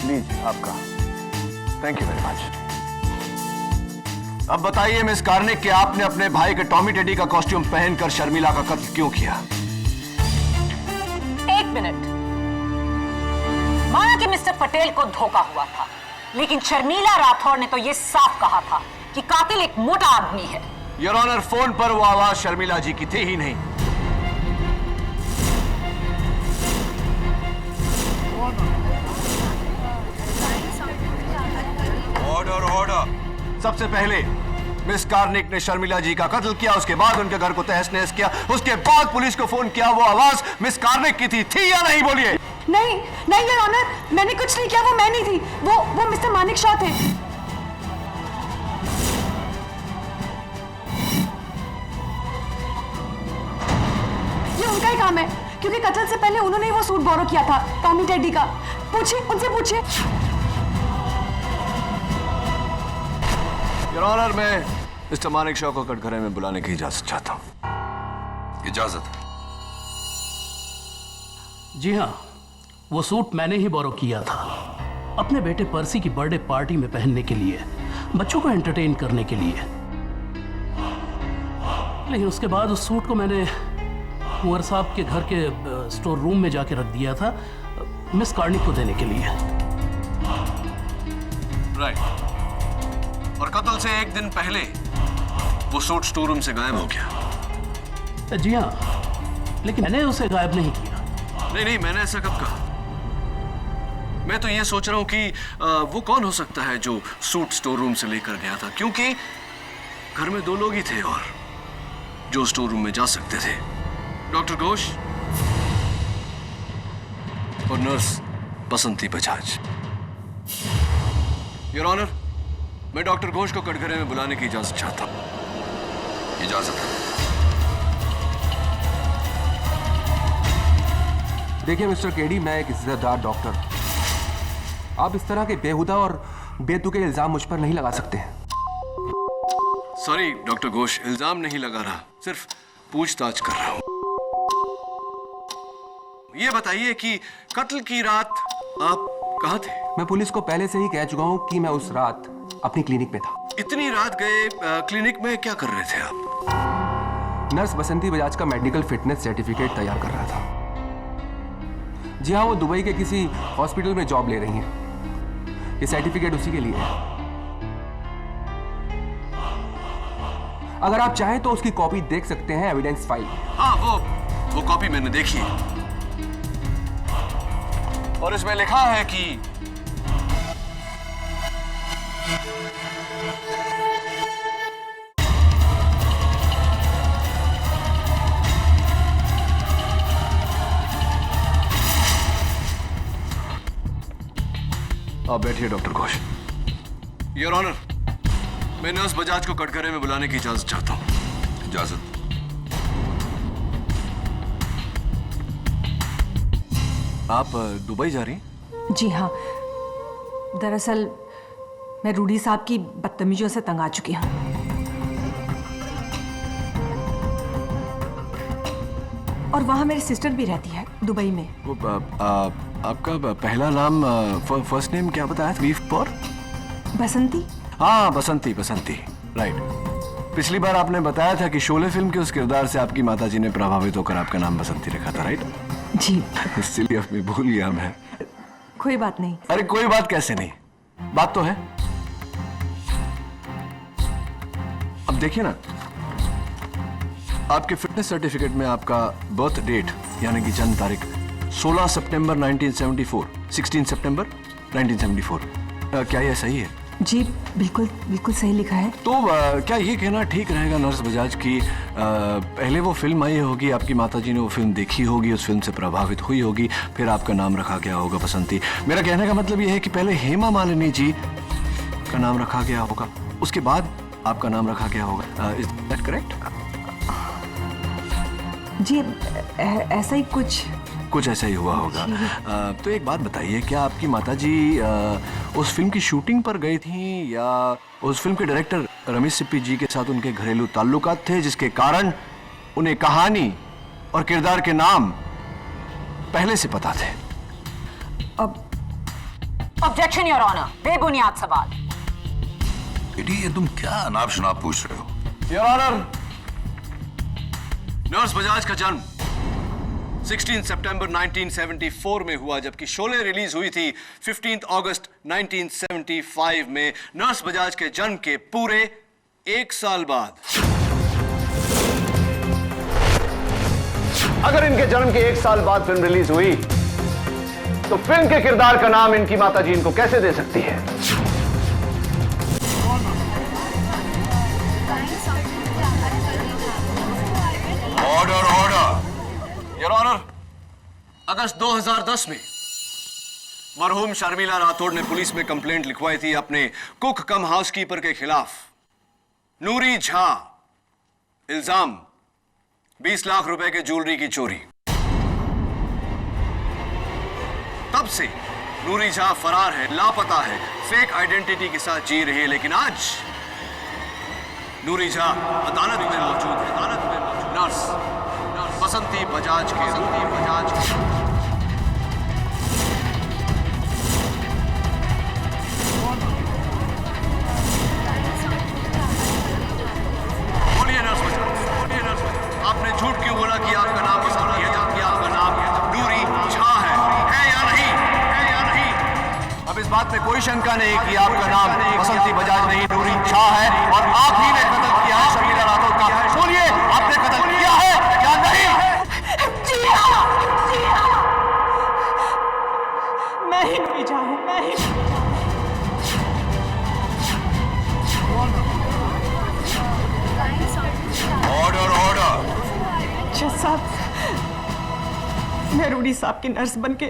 लीजिए आपका। Thank you very much. अब बताइए मिस कार्निक कि आपने अपने भाई के टॉमी टेडी का कॉस्ट्यूम पहनकर शर्मिला का कत्ल क्यों किया? एक मिनट। माना कि मिस्टर पटेल को धोखा हुआ था, लेकिन शर्मिला राठौर ने तो यह साफ कहा था कि कातिल एक मोटा आदमी है। योर ऑनर, फोन पर वो आवाज शर्मिला जी की थी ही नहीं। ऑर्डर। सबसे पहले मिस कार्निक ने शर्मिला जी का कत्ल किया, उसके बाद उनके घर को तहस नहस किया, उसके बाद पुलिस को फोन किया। वो आवाज मिस कार्निक की थी या नहीं? बोलिए। नहीं योर ऑनर, मैंने कुछ नहीं किया, वो मैं नहीं थी, वो मिस्टर मानिक शॉ थे। ये उनका ही काम है, क्योंकि कत्ल से पहले उन्होंने ही वो सूट बोरो किया था टॉमी टेडी का। पूछिए, उनसे पूछिए। योर ऑनर, मैं मिस्टर मानिक शॉ को कटघरे में बुलाने की इजाजत चाहता हूं। इजाजत? जी हाँ, वो सूट मैंने ही बोरो किया था अपने बेटे पर्सी की बर्थडे पार्टी में पहनने के लिए, बच्चों को एंटरटेन करने के लिए। लेकिन उसके बाद उस सूट को मैंने कुंवर साहब के घर के स्टोर रूम में जाके रख दिया था मिस कार्निक को देने के लिए। राइट। और कत्ल से एक दिन पहले वो सूट स्टोर रूम से गायब हो गया। जी हाँ, लेकिन मैंने उसे गायब नहीं किया। नहीं, मैंने ऐसा कब कहा? मैं तो ये सोच रहा हूं कि वो कौन हो सकता है जो सूट स्टोर रूम से लेकर गया था, क्योंकि घर में 2 लोग ही थे और जो स्टोर रूम में जा सकते थे, डॉक्टर घोष और nurse Basanti Bajaj. Your honour, मैं डॉक्टर घोष को कटघरे में बुलाने की इजाजत चाहता हूं। इजाजत है। देखिए मिस्टर केडी, मैं एक इज्जतदार डॉक्टर, आप इस तरह के बेहुदा और बेतुके इल्जाम मुझ पर नहीं लगा सकते हैं। सॉरी डॉक्टर घोष, इल्जाम नहीं लगा रहा, सिर्फ पूछताछ कर रहा हूं। ये बताइए कि कत्ल की रात आप कहाँ थे? मैं पुलिस को पहले से ही कह चुका हूं कि मैं उस रात अपनी क्लिनिक में था। इतनी रात गए क्लिनिक में क्या कर रहे थे आप? नर्स बसंती बजाज का मेडिकल फिटनेस सर्टिफिकेट तैयार कर रहा था। जी हाँ, वो दुबई के किसी हॉस्पिटल में जॉब ले रही हैं। ये सर्टिफिकेट उसी के लिए है। अगर आप चाहें तो उसकी कॉपी देख सकते हैं एविडेंस फाइल। हाँ, वो कॉपी मैंने देखी है और इसमें लिखा है कि आप बैठिए डॉक्टर घोष। योर ऑनर, मैं नर्स बजाज को कटघरे में बुलाने की इजाजत चाहता हूं। इजाजत? आप दुबई जा रही हैं? जी हाँ, दरअसल मैं रूडी साहब की बदतमीजियों से तंग आ चुकी हूँ। और वहाँ मेरी सिस्टर भी रहती है दुबई में। वो आपका पहला नाम, फर्स्ट नेम क्या बताया था? बीफ पर बसंती। हाँ, बसंती, बसंती, राइट। पिछली बार आपने बताया था कि शोले फिल्म के उस किरदार से आपकी माताजी ने प्रभावित होकर आपका नाम बसंती रखा था, राइट? जी। इसलिए अब मैं भूल गया मैं। कोई बात नहीं। अरे कोई बात कैसे नहीं, बात तो है। अब देखिए ना, आपके फिटनेस सर्टिफिकेट में आपका बर्थ डेट यानी कि जन्म तारीख 16 सितंबर 1974, 16 सितंबर 1974, क्या यह सही है? जी बिल्कुल बिल्कुल सही लिखा है। तो क्या ये कहना ठीक रहेगा नर्स बजाज की पहले वो फिल्म आई होगी, आपकी माताजी ने वो फिल्म देखी होगी, उस फिल्म से प्रभावित हुई होगी, फिर आपका नाम रखा गया होगा बसंती। मेरा कहने का मतलब ये है कि पहले हेमा मालिनी जी का नाम रखा गया होगा, उसके बाद आपका नाम रखा गया होगा। Is that correct? जी ऐसा ही कुछ ऐसा ही हुआ होगा। तो एक बात बताइए, क्या आपकी माताजी उस फिल्म की शूटिंग पर गई थी या उस फिल्म के डायरेक्टर रमेश सिप्पी जी के साथ उनके घरेलू ताल्लुकात थे जिसके कारण उन्हें कहानी और किरदार के नाम पहले से पता थे? ऑब्जेक्शन योर ऑनर, बेबुनियाद सवाल। ये तुम क्या अनाप शनाप पूछ रहे हो? योर ऑनर, नर्स बजाज का जन्म 16 सितंबर 1974 में हुआ, जबकि शोले रिलीज हुई थी 15 अगस्त 1975 में। नर्स बजाज के जन्म के पूरे 1 साल बाद। अगर इनके जन्म के 1 साल बाद फिल्म रिलीज हुई तो फिल्म के किरदार का नाम इनकी माताजी इनको कैसे दे सकती है? Order, order. योर ऑनर, अगस्त 2010 में मरहूम शर्मिला राठौड़ ने पुलिस में कंप्लेंट लिखवाई थी अपने कुक कम हाउसकीपर के खिलाफ। नूरी झा, इल्जाम 20 लाख रुपए के ज्वेलरी की चोरी। तब से नूरी झा फरार है, लापता है, फेक आइडेंटिटी के साथ जी रही है। लेकिन आज नूरी झा अदालत में मौजूद है। अदालत में मौजूद नर्स बसंती बजाज के बोलिए नर्स बजाज, आपने झूठ क्यों बोला कि आपका नाम बसंती है जबकि आपका नाम नूरी झा है या नहीं? है या नहीं? अब इस बात में कोई शंका नहीं कि आपका नाम बसंती बजाज नहीं नूरी झा है और आप ही ने कत्ल किया है शर्मिला राठौड़ का। बोलिए, आपने कत्ल किया है या नहीं? जी हाँ, जी हाँ। मैं ही नूरी झा हूँ, मैं ही। Order, order. जज साहब, मैं रूडी साहब की नर्स बनके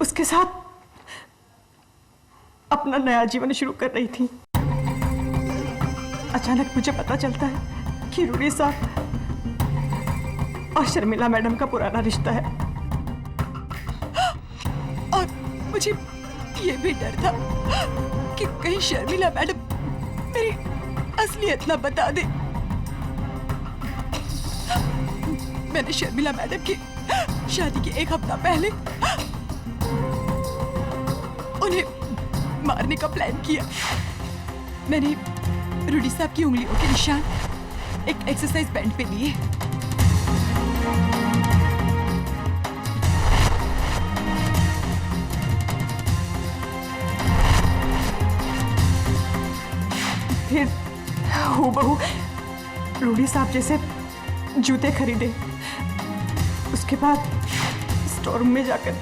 उसके साथ अपना नया जीवन शुरू कर रही थी। अचानक मुझे पता चलता है कि रूडी साहब और शर्मिला मैडम का पुराना रिश्ता है, और मुझे ये भी डर था कि कहीं शर्मिला मैडम मेरी असलियत ना बता दे। मैंने शर्मिला मैडम की शादी के 1 हफ्ता पहले उन्हें मारने का प्लान किया। मैंने रूडी साहब की उंगलियों के निशान एक एक्सरसाइज बैंड पे लिए। फिर हूबहू रूडी साहब जैसे जूते खरीदे। उसके बाद स्टोर रूम में जाकर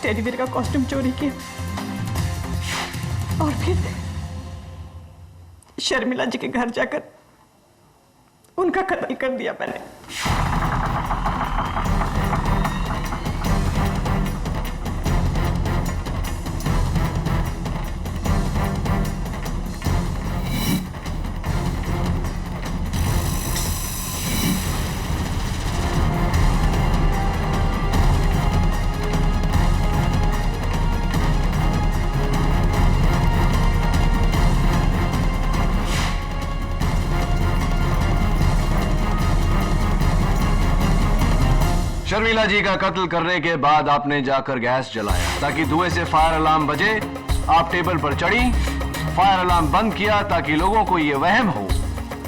टेडी बेयर का कॉस्ट्यूम चोरी किया और फिर शर्मिला जी के घर जाकर उनका कत्ल कर दिया मैंने। शर्मिला जी का कत्ल करने के बाद आपने जाकर गैस जलाया ताकि धुएं से फायर अलार्म बजे। आप टेबल पर चढ़ी, फायर अलार्म बंद किया ताकि लोगों को यह वहम हो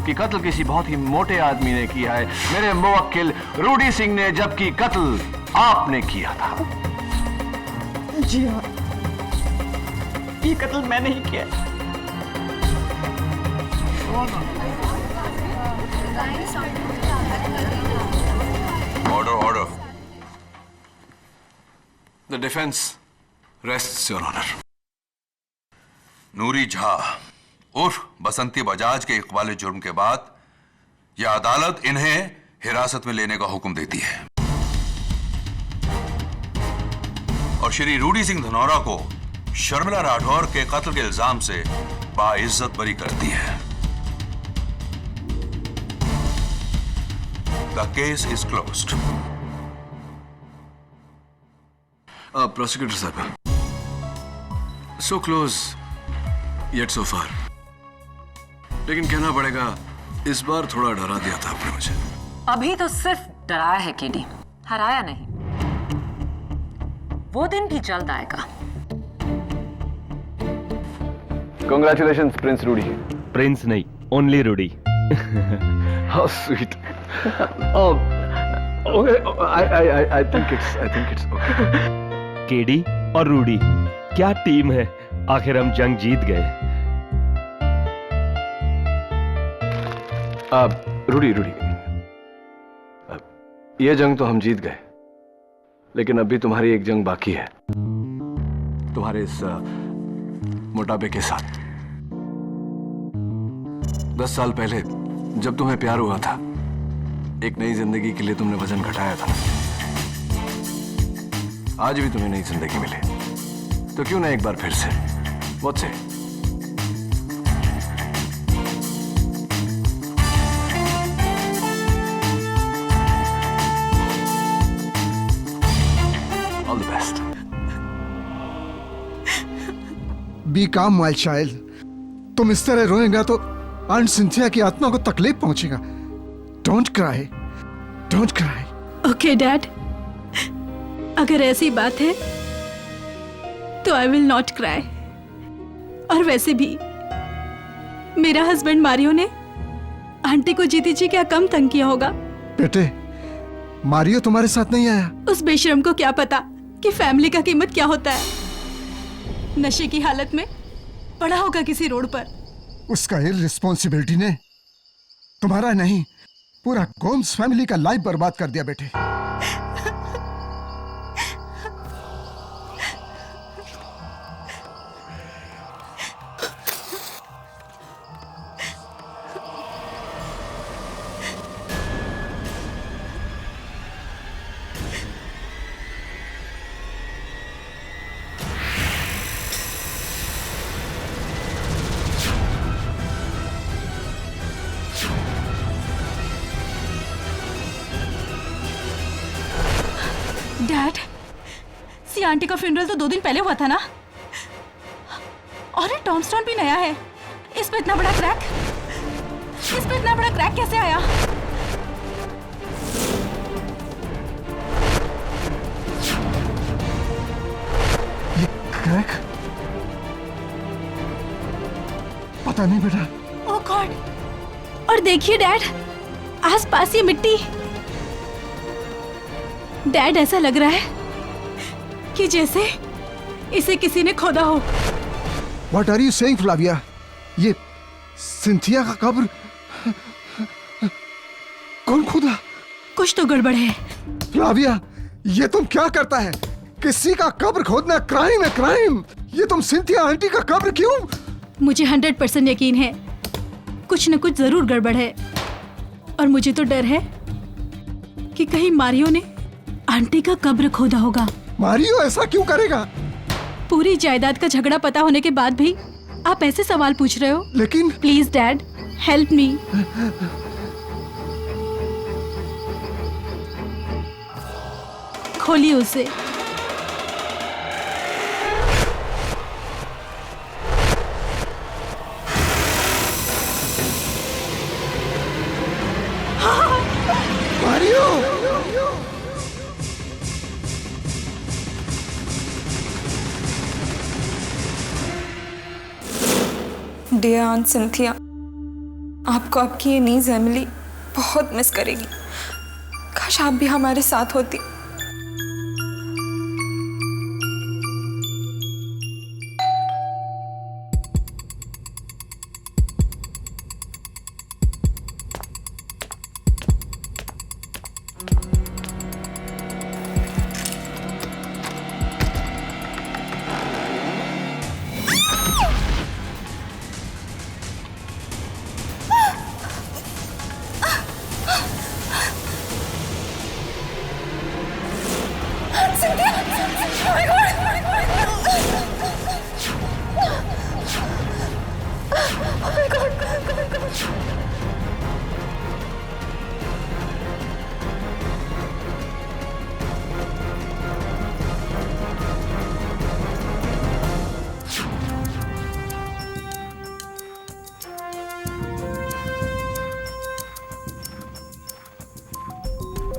कि कत्ल किसी बहुत ही मोटे आदमी ने किया है, मेरे मुवक्किल रूडी सिंह ने, जबकि कत्ल आपने किया था। जी हाँ, ये कत्ल मैंने ही किया। Order order. The defence rests your honour. Noori Jha उर्फ बसंती बजाज के इकबाल जुर्म के बाद यह अदालत इन्हें हिरासत में लेने का हुक्म देती है और श्री रूडी सिंह धनौरा को शर्मिला राठौर के कत्ल के इल्जाम से बाइज्जत बरी करती है। The case is closed. Prosecutor साहब, so close yet so far. लेकिन कहना पड़ेगा इस बार थोड़ा डरा दिया था आपने मुझे। अभी तो सिर्फ डराया है केडी, हराया नहीं। वो दिन भी जल्द आएगा। Congratulations, Prince Rudy. प्रिंस नहीं, only Rudy. How sweet. Oh, okay. I think it's okay. KD और रूडी क्या टीम है। आखिर हम जंग जीत गए। रूडी ये जंग तो हम जीत गए, लेकिन अभी तुम्हारी एक जंग बाकी है, तुम्हारे इस मोटापे के साथ। 10 साल पहले जब तुम्हें प्यार हुआ था, एक नई जिंदगी के लिए तुमने वजन घटाया था। आज भी तुम्हें नई जिंदगी मिले तो क्यों ना एक बार फिर से मुझसे ऑल द बेस्ट। बी काम माय चाइल्ड। तुम इस तरह रोएगा तो आंट सिंथिया की आत्मा को तकलीफ पहुंचेगा। Don't cry, don't cry. Okay dad, अगर ऐसी बात है तो आई विल नॉट क्राई। और वैसे भी मेरा हस्बैंड मारियो ने आंटी को जीती जी क्या कम तंग किया होगा। बेटे, मारियो तुम्हारे साथ नहीं आया? उस बेशरम को क्या पता कि फैमिली का कीमत क्या होता है। नशे की हालत में पड़ा होगा किसी रोड पर। उसका इररिस्पॉन्सिबिलिटी ने तुम्हारा नहीं, पूरा गोम्स फैमिली का लाइफ बर्बाद कर दिया बेटे। डैड, सी आंटी का फ्यूनरल तो 2 दिन पहले हुआ था ना? और ये टॉमस्टोन भी नया है, इस पे इतना बड़ा क्रैक। इस पे इतना बड़ा क्रैक कैसे आया? ये क्रैक? पता नहीं बेटा। ओह गॉड! और देखिए डैड, आसपास ये मिट्टी। डैड, ऐसा लग रहा है कि जैसे इसे किसी ने खोदा हो। What are you saying, Flavia? ये सिंथिया का कब्र कौन खोदा? कुछ तो गड़बड़ है। फ्लाविया, ये तुम क्या करता है? किसी का कब्र खोदना क्राइम है, क्राइम। ये तुम सिंथिया आंटी का कब्र क्यों? मुझे 100% यकीन है कुछ न कुछ जरूर गड़बड़ है, और मुझे तो डर है कि कहीं मारियो ने आंटी का कब्र खोदा होगा। मारियो ऐसा क्यों करेगा? पूरी जायदाद का झगड़ा पता होने के बाद भी आप ऐसे सवाल पूछ रहे हो? लेकिन प्लीज डैड, हेल्प मी। खोलिए उसे। मारियो! डियर आंट सिंथिया, आपको आपकी ये नीज एमिली बहुत मिस करेगी। काश आप भी हमारे साथ होती।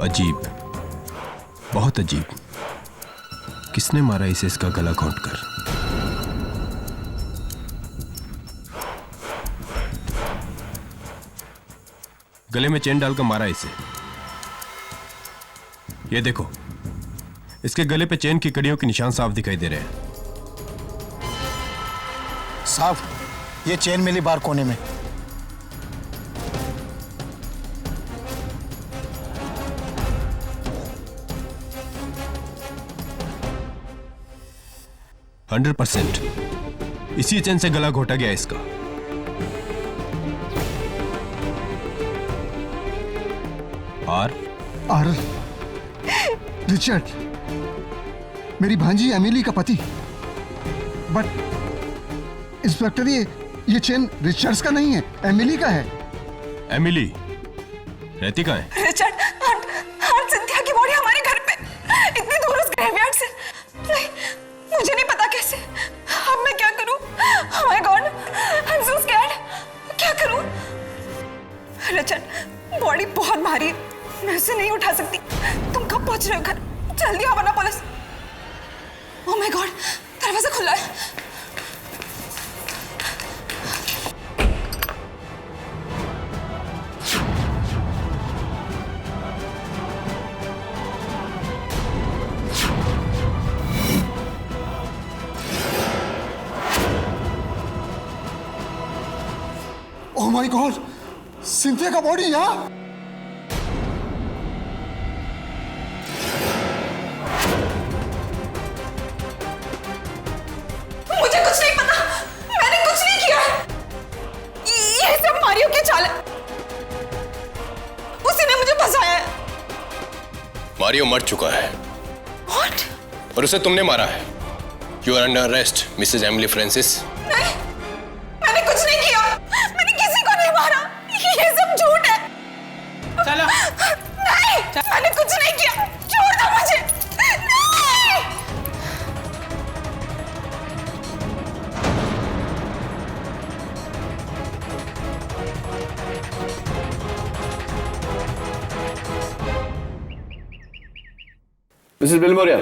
अजीब, बहुत अजीब। किसने मारा इसे इसका गला घोंटकर? गले में चेन डालकर मारा इसे। ये देखो, इसके गले पे चेन की कड़ियों के निशान साफ दिखाई दे रहे हैं। साफ, ये चेन मिली बार कोने में। हंड्रेड %। इसी चेन से गला घोटा गया इसका। और रिचर्ड, मेरी भांजी एमिली का पति। बट इंस्पेक्टर, ये चेन रिचर्ड्स का नहीं है, एमिली का है। एमिली रहती कहाँ है? रिचर्ड, आंट सिंथिया की बॉडी हमारे घर पे, इतनी दूर उस ग्रेवयार्ड से। नहीं, मुझे नहीं पता कैसे। अब मैं क्या करूं? Oh my God, I'm so scared. क्या करूं? रिचर्ड, बॉडी बहुत भारी है, मैं उसे नहीं उठा सकती। तुम कब पहुंच रहे हो घर? जल्दी आओ वरना पुलिस। Oh my God, दरवाजा खुला है। ओह माय गॉड, सिंथिया का बॉडी यहाँ। मुझे कुछ नहीं पता, मैंने कुछ नहीं किया है। ये सब मारियो की चाल है, उसी ने मुझे फंसाया है। मारियो मर चुका है। What? और उसे तुमने मारा है। You are under arrest, Mrs Emily Francis. नहीं, मैंने कुछ नहीं किया, मैंने किसी को नहीं मारा, ये सब झूठ है। चलो। नहीं, मैंने कुछ नहीं किया, छोड़ दो मुझे। नहीं। मिसेस बिलमोरिया,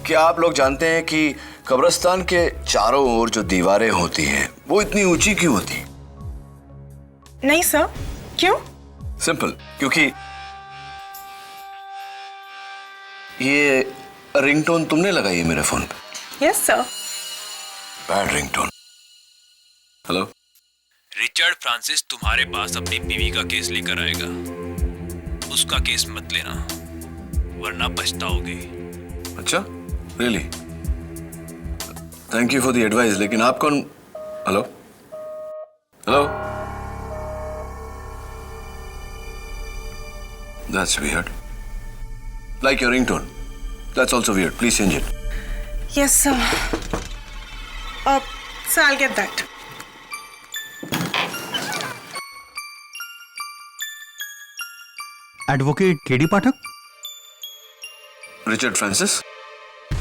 क्या आप लोग जानते हैं कि कब्रिस्तान के चारों ओर जो दीवारें होती हैं वो इतनी ऊंची क्यों होती? नहीं सर, क्यों? सिंपल, क्योंकि ये रिंगटोन तुमने लगाई है मेरे फोन पे। Yes sir. Bad ringtone. Hello Richard Francis तुम्हारे पास अपनी बीवी का केस लेकर आएगा। उसका केस मत लेना, वरना पछताओगे। अच्छा, really? Thank you for the advice, लेकिन आप कौन? Hello hello, that's weird. Like your ringtone, that's also weird. Please change it. Yes sir. So I'll get that. Advocate KD Pathak? Richard Francis.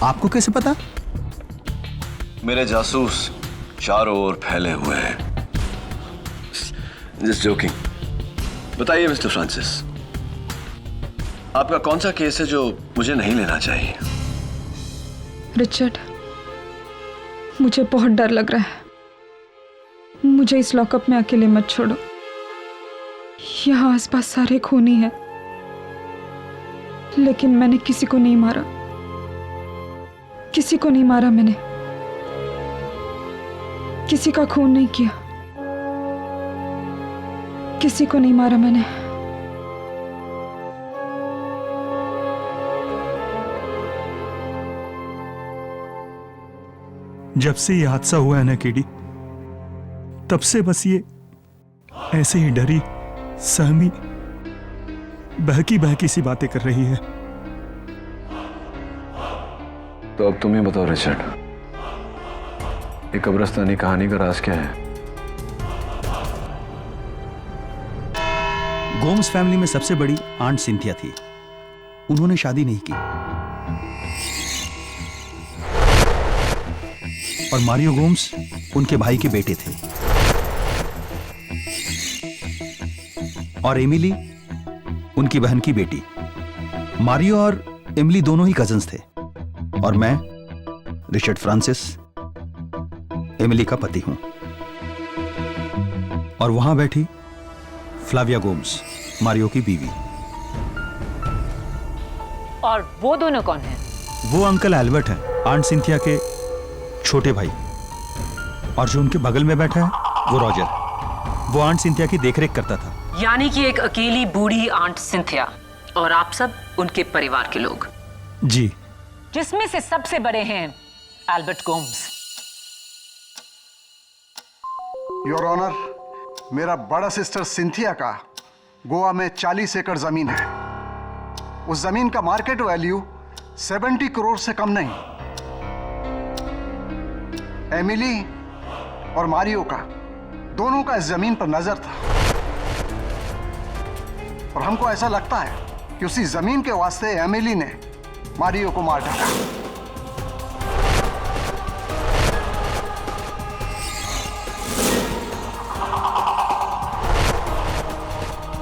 आपको कैसे पता? मेरे जासूस चारों ओर फैले हुए हैं। Just joking. बताइए मिस्टर फ्रांसिस, आपका कौन सा केस है जो मुझे नहीं लेना चाहिए? रिचर्ड, मुझे बहुत डर लग रहा है। मुझे इस लॉकअप में अकेले मत छोड़ो। यहाँ आसपास सारे खूनी हैं, लेकिन मैंने किसी को नहीं मारा। किसी को नहीं मारा मैंने, किसी का खून नहीं किया, किसी को नहीं मारा मैंने। जब से ये हादसा हुआ है ना केडी, तब से बस ये ऐसे ही डरी, सहमी, बहकी बहकी सी बातें कर रही है। तो अब तुम ही बताओ रिचर्ड, ये कब्रिस्तानी कहानी का राज क्या है? गोम्स फैमिली में सबसे बड़ी आंट सिंथिया थी। उन्होंने शादी नहीं की और मारियो गोम्स उनके भाई के बेटे थे और एमिली उनकी बहन की बेटी। मारियो और एमिली दोनों ही कजिन्स थे और मैं रिचर्ड फ्रांसिस एमिली का पति हूं। और वहां बैठी फ्लाविया गोम्स, मारियो की बीवी। और वो दोनों कौन हैं? वो अंकल एल्बर्ट हैं, आंट सिंथिया के छोटे भाई। और जो उनके बगल में बैठा है वो रॉजर। वो आंट सिंथिया की देखरेख करता था। यानी कि एक अकेली बूढ़ी आंट सिंथिया और आप सब उनके परिवार के लोग। जी। जिसमें से सबसे बड़े हैं एल्बर्ट गोम्स। योर ऑनर, मेरा बड़ा सिस्टर सिंथिया का गोवा में 40 एकड़ जमीन है। उस जमीन का मार्केट वैल्यू 70 करोड़ से कम नहीं। एमिली और मारियो का दोनों का इस जमीन पर नजर था और हमको ऐसा लगता है कि उसी जमीन के वास्ते एमिली ने मारियो को मार डाला।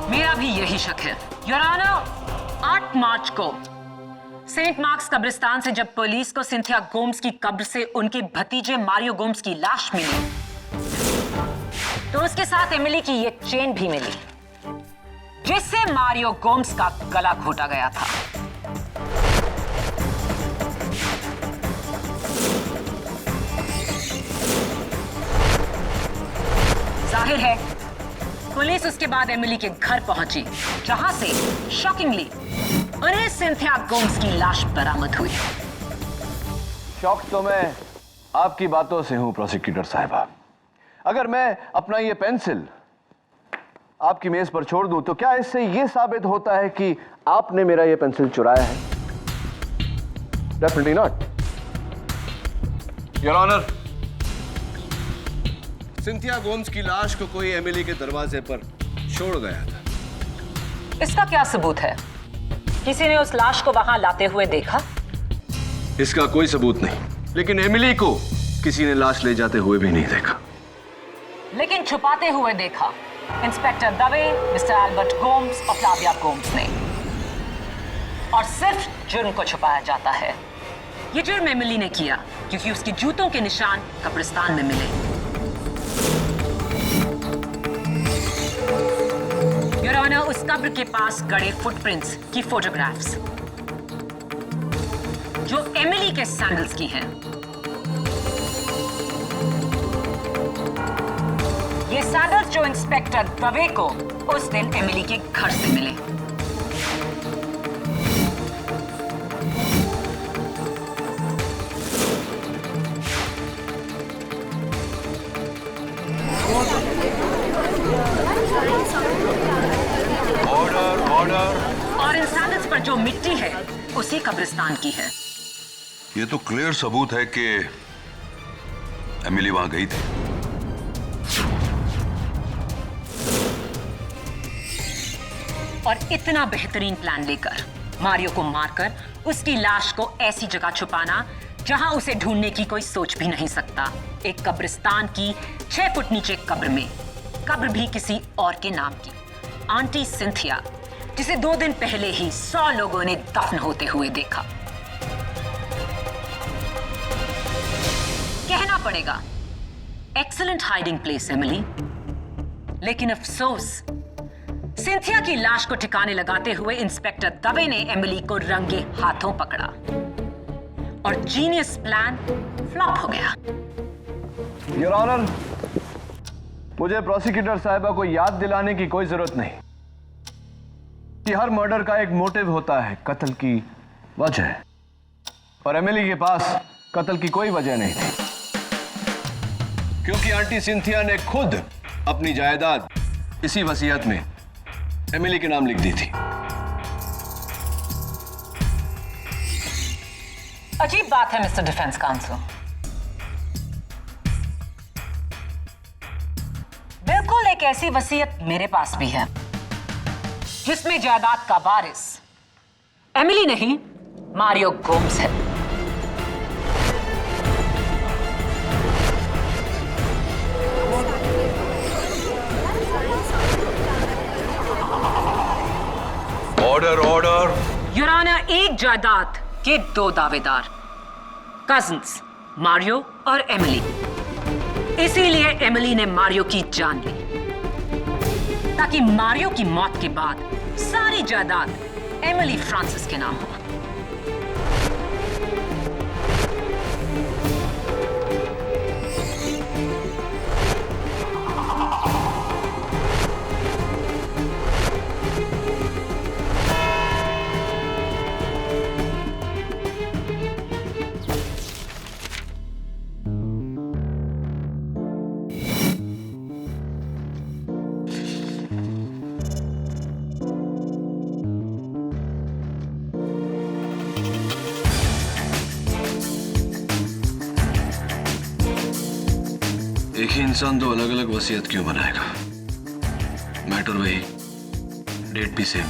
मेरा भी यही शक है योर ऑनर। 8 मार्च को सेंट मार्क्स कब्रिस्तान से जब पुलिस को सिंथिया गोम्स की कब्र से उनके भतीजे मारियो गोम्स की लाश मिली, तो उसके साथ एमिली की ये चेन भी मिली, जिससे मारियो गोम्स का गला घोटा गया था। जाहिर है पुलिस उसके बाद एमिली के घर पहुंची, जहां से शॉकिंगली उन्हें सिंथिया गोम्स की लाश बरामद हुई। शॉक तो मैं आपकी बातों से हूं प्रोसिक्यूटर साहिबा। अगर मैं अपना ये पेंसिल आपकी मेज पर छोड़ दूं तो क्या इससे ये साबित होता है कि आपने मेरा ये पेंसिल चुराया है? Definitely not. Your honour, Cynthia Gomes की लाश को कोई एमिली के दरवाजे पर छोड़ गया था। इसका क्या सबूत है? किसी ने उस लाश को वहां लाते हुए देखा? इसका कोई सबूत नहीं, लेकिन एमिली को किसी ने लाश ले जाते हुए भी नहीं देखा। लेकिन छुपाते हुए देखा inspector Dave, mister Albert Gomes और फ्लाविया गोम्स ने। और सिर्फ जुर्म को छुपाया जाता है। ये जुर्म एमिली ने किया क्योंकि उसके जूतों के निशान कब्रिस्तान में मिले। योर ऑनर, उस कब्र के पास गड़े फुटप्रिंट्स की फोटोग्राफ्स जो एमिली के सैंडल्स की हैं। ये सैंडल्स जो इंस्पेक्टर दवे को उस दिन एमिली के घर से मिले। Order order. और इन सैंडल्स पर जो मिट्टी है उसी कब्रिस्तान की है। ये तो क्लियर सबूत है कि एमिली वहां गई थी। और इतना बेहतरीन प्लान लेकर मारियो को मारकर उसकी लाश को ऐसी जगह छुपाना जहां उसे ढूंढने की कोई सोच भी नहीं सकता। एक कब्रिस्तान की 6 फुट नीचे कब्र में, कब्र भी किसी और के नाम की, आंटी सिंथिया, जिसे 2 दिन पहले ही 100 लोगों ने दफन होते हुए देखा। कहना पड़ेगा एक्सीलेंट हाइडिंग प्लेस एमिली, लेकिन अफसोस सिंथिया की लाश को ठिकाने लगाते हुए इंस्पेक्टर दवे ने एमिली को रंगे हाथों पकड़ा और जीनियस प्लान फ्लॉप हो गया। योर ऑनर, मुझे प्रोसिक्यूटर साहिबा को याद दिलाने की कोई जरूरत नहीं कि हर मर्डर का एक मोटिव होता है, कत्ल की वजह। और एमिली के पास कत्ल की कोई वजह नहीं थी, क्योंकि आंटी सिंथिया ने खुद अपनी जायदाद इसी वसीयत में एमिली के नाम लिख दी थी। अजीब बात है मिस्टर डिफेंस काउंसिल। बिल्कुल एक ऐसी वसीयत मेरे पास भी है जिसमें जायदाद का वारिस एमिली नहीं, मारियो गोम्स है। Order order. योर ऑनर, एक जायदाद के 2 दावेदार, कजिन्स मारियो और एमिली। इसीलिए एमिली ने मारियो की जान ली ताकि मारियो की मौत के बाद सारी जायदाद एमिली फ्रांसिस के नाम हो। एक ही इंसान 2 अलग अलग वसीयत क्यों बनाएगा? मैटर वही, डेट भी सेम,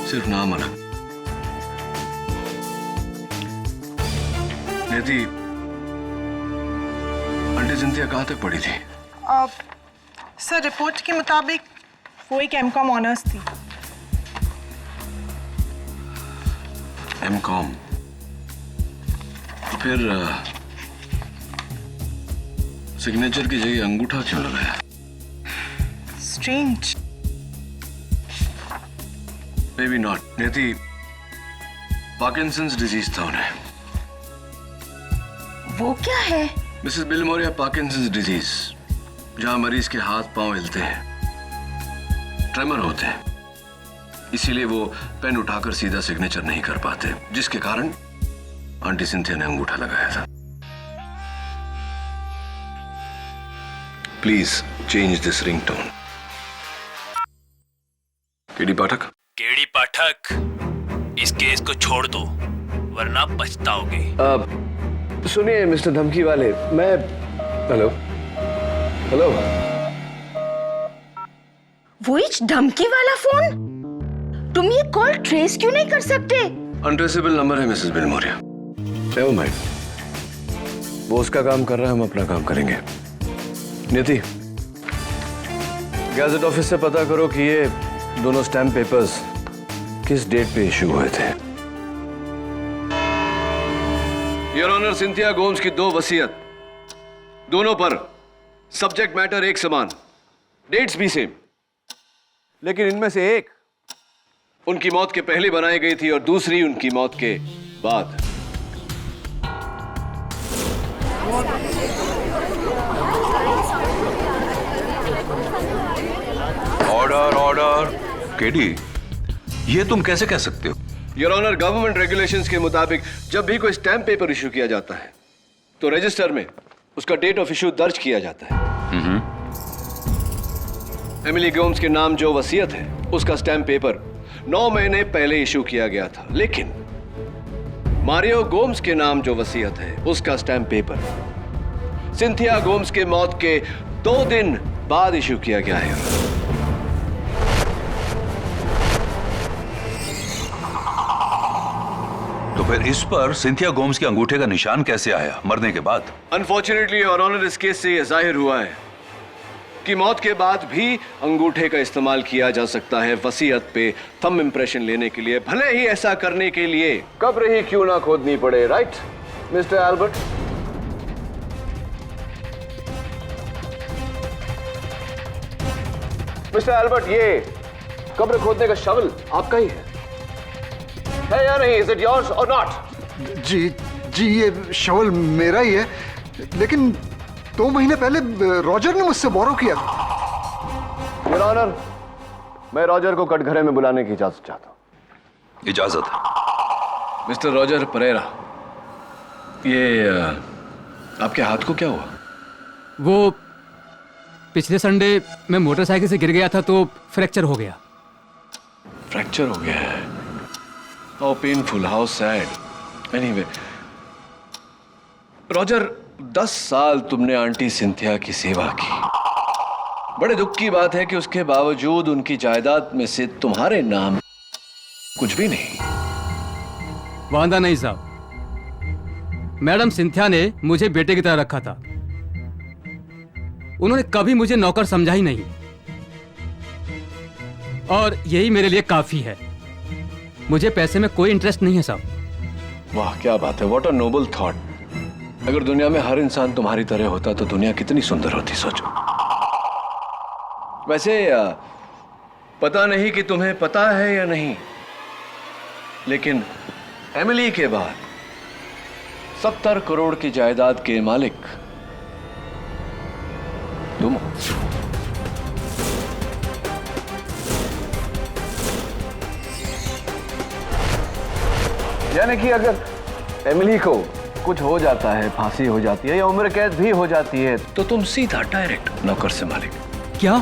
सिर्फ नाम अलग। नेती, आंटी सिंथिया कहां तक पढ़ी थी? सर, रिपोर्ट के मुताबिक वो एक एमकॉम ऑनर्स थी। एमकॉम? फिर सिग्नेचर की जगह अंगूठा क्यों लगाया? स्ट्रेंज। May be not. नेती, पार्किंसंस डिजीज था उन्हें। वो क्या है? मिसेस बिलमोरिया, पार्किंसंस डिजीज, जहां मरीज के हाथ पांव हिलते हैं, ट्रेमर होते हैं, इसीलिए वो पेन उठाकर सीधा सिग्नेचर नहीं कर पाते, जिसके कारण आंटी सिंथिया ने अंगूठा लगाया था। Please change this ringtone. KD Pathak? KD Pathak, इस केस को छोड़ दो वरना पछताओगे। सुनिए मिस्टर धमकी वाले, मैं हेलो हेलो। वो इच धमकी वाला फोन? तुम ये कॉल ट्रेस क्यों नहीं कर सकते? अनट्रेसेबल नंबर है मिसेस बिलमोरिया। नेवर माइंड, वो उसका काम कर रहा है, हम अपना काम करेंगे। नीति, गैजेट ऑफिस से पता करो कि ये दोनों स्टैम्प पेपर्स किस डेट पे इशू हुए थे? योर ऑनर, सिंथिया गोम्स की 2 वसीयत, दोनों पर सब्जेक्ट मैटर एक समान, डेट्स भी सेम, लेकिन इनमें से एक उनकी मौत के पहले बनाई गई थी और दूसरी उनकी मौत के बाद। Order order. केडी, ये तुम कैसे कह सकते हो? योर ऑनर, गवर्नमेंट रेगुलेशंस के मुताबिक जब भी कोई स्टैम्प पेपर इशू किया जाता है तो रजिस्टर में उसका डेट ऑफ इशू दर्ज किया जाता है। एमिली गोम्स के नाम जो वसीयत है उसका स्टैम्प पेपर 9 महीने पहले इशू किया गया था, लेकिन मारियो गोम्स के नाम जो वसीयत है उसका स्टैम्प पेपर सिंथिया गोम्स के मौत के 2 दिन बाद इशू किया गया है। तो फिर इस पर सिंथिया गोम्स के अंगूठे का निशान कैसे आया मरने के बाद? अनफॉर्चुनेटली योर ऑनर, इस केस से यह जाहिर हुआ है कि मौत के बाद भी अंगूठे का इस्तेमाल किया जा सकता है वसीयत पे थंब इंप्रेशन लेने के लिए, भले ही ऐसा करने के लिए कब्र ही क्यों ना खोदनी पड़े। Right mister Albert? Mister Albert, ये कब्र खोदने का शवल आपका ही है या नहीं? इज इट योर्स और नॉट? जी, ये शवल मेरा ही है, लेकिन 2 महीने पहले रॉजर ने मुझसे बोरो किया था। योर ऑनर, मैं रॉजर को कटघरे में बुलाने की इजाजत चाहता हूं। इजाजत। मिस्टर रॉजर परेरा, ये आपके हाथ को क्या हुआ? वो पिछले संडे मैं मोटरसाइकिल से गिर गया था तो फ्रैक्चर हो गया। फ्रैक्चर हो गया है? How painful, how sad. Anyway Roger, 10 साल तुमने आंटी सिंथिया की सेवा की। बड़े दुख की बात है कि उसके बावजूद उनकी जायदाद में से तुम्हारे नाम कुछ भी नहीं। वांदा नहीं साहब, मैडम सिंथिया ने मुझे बेटे की तरह रखा था। उन्होंने कभी मुझे नौकर समझा ही नहीं, और यही मेरे लिए काफी है। मुझे पैसे में कोई इंटरेस्ट नहीं है साहब। वाह क्या बात है, व्हाट अ नोबल थॉट। अगर दुनिया में हर इंसान तुम्हारी तरह होता तो दुनिया कितनी सुंदर होती, सोचो। वैसे पता नहीं कि तुम्हें पता है या नहीं, लेकिन एमिली के बाद 70 करोड़ की जायदाद के मालिक तुम। यानी कि अगर एमिली को कुछ हो जाता है, फांसी हो जाती है या उम्र कैद भी हो जाती है, तो तुम सीधा डायरेक्ट नौकर से मालिक। क्या?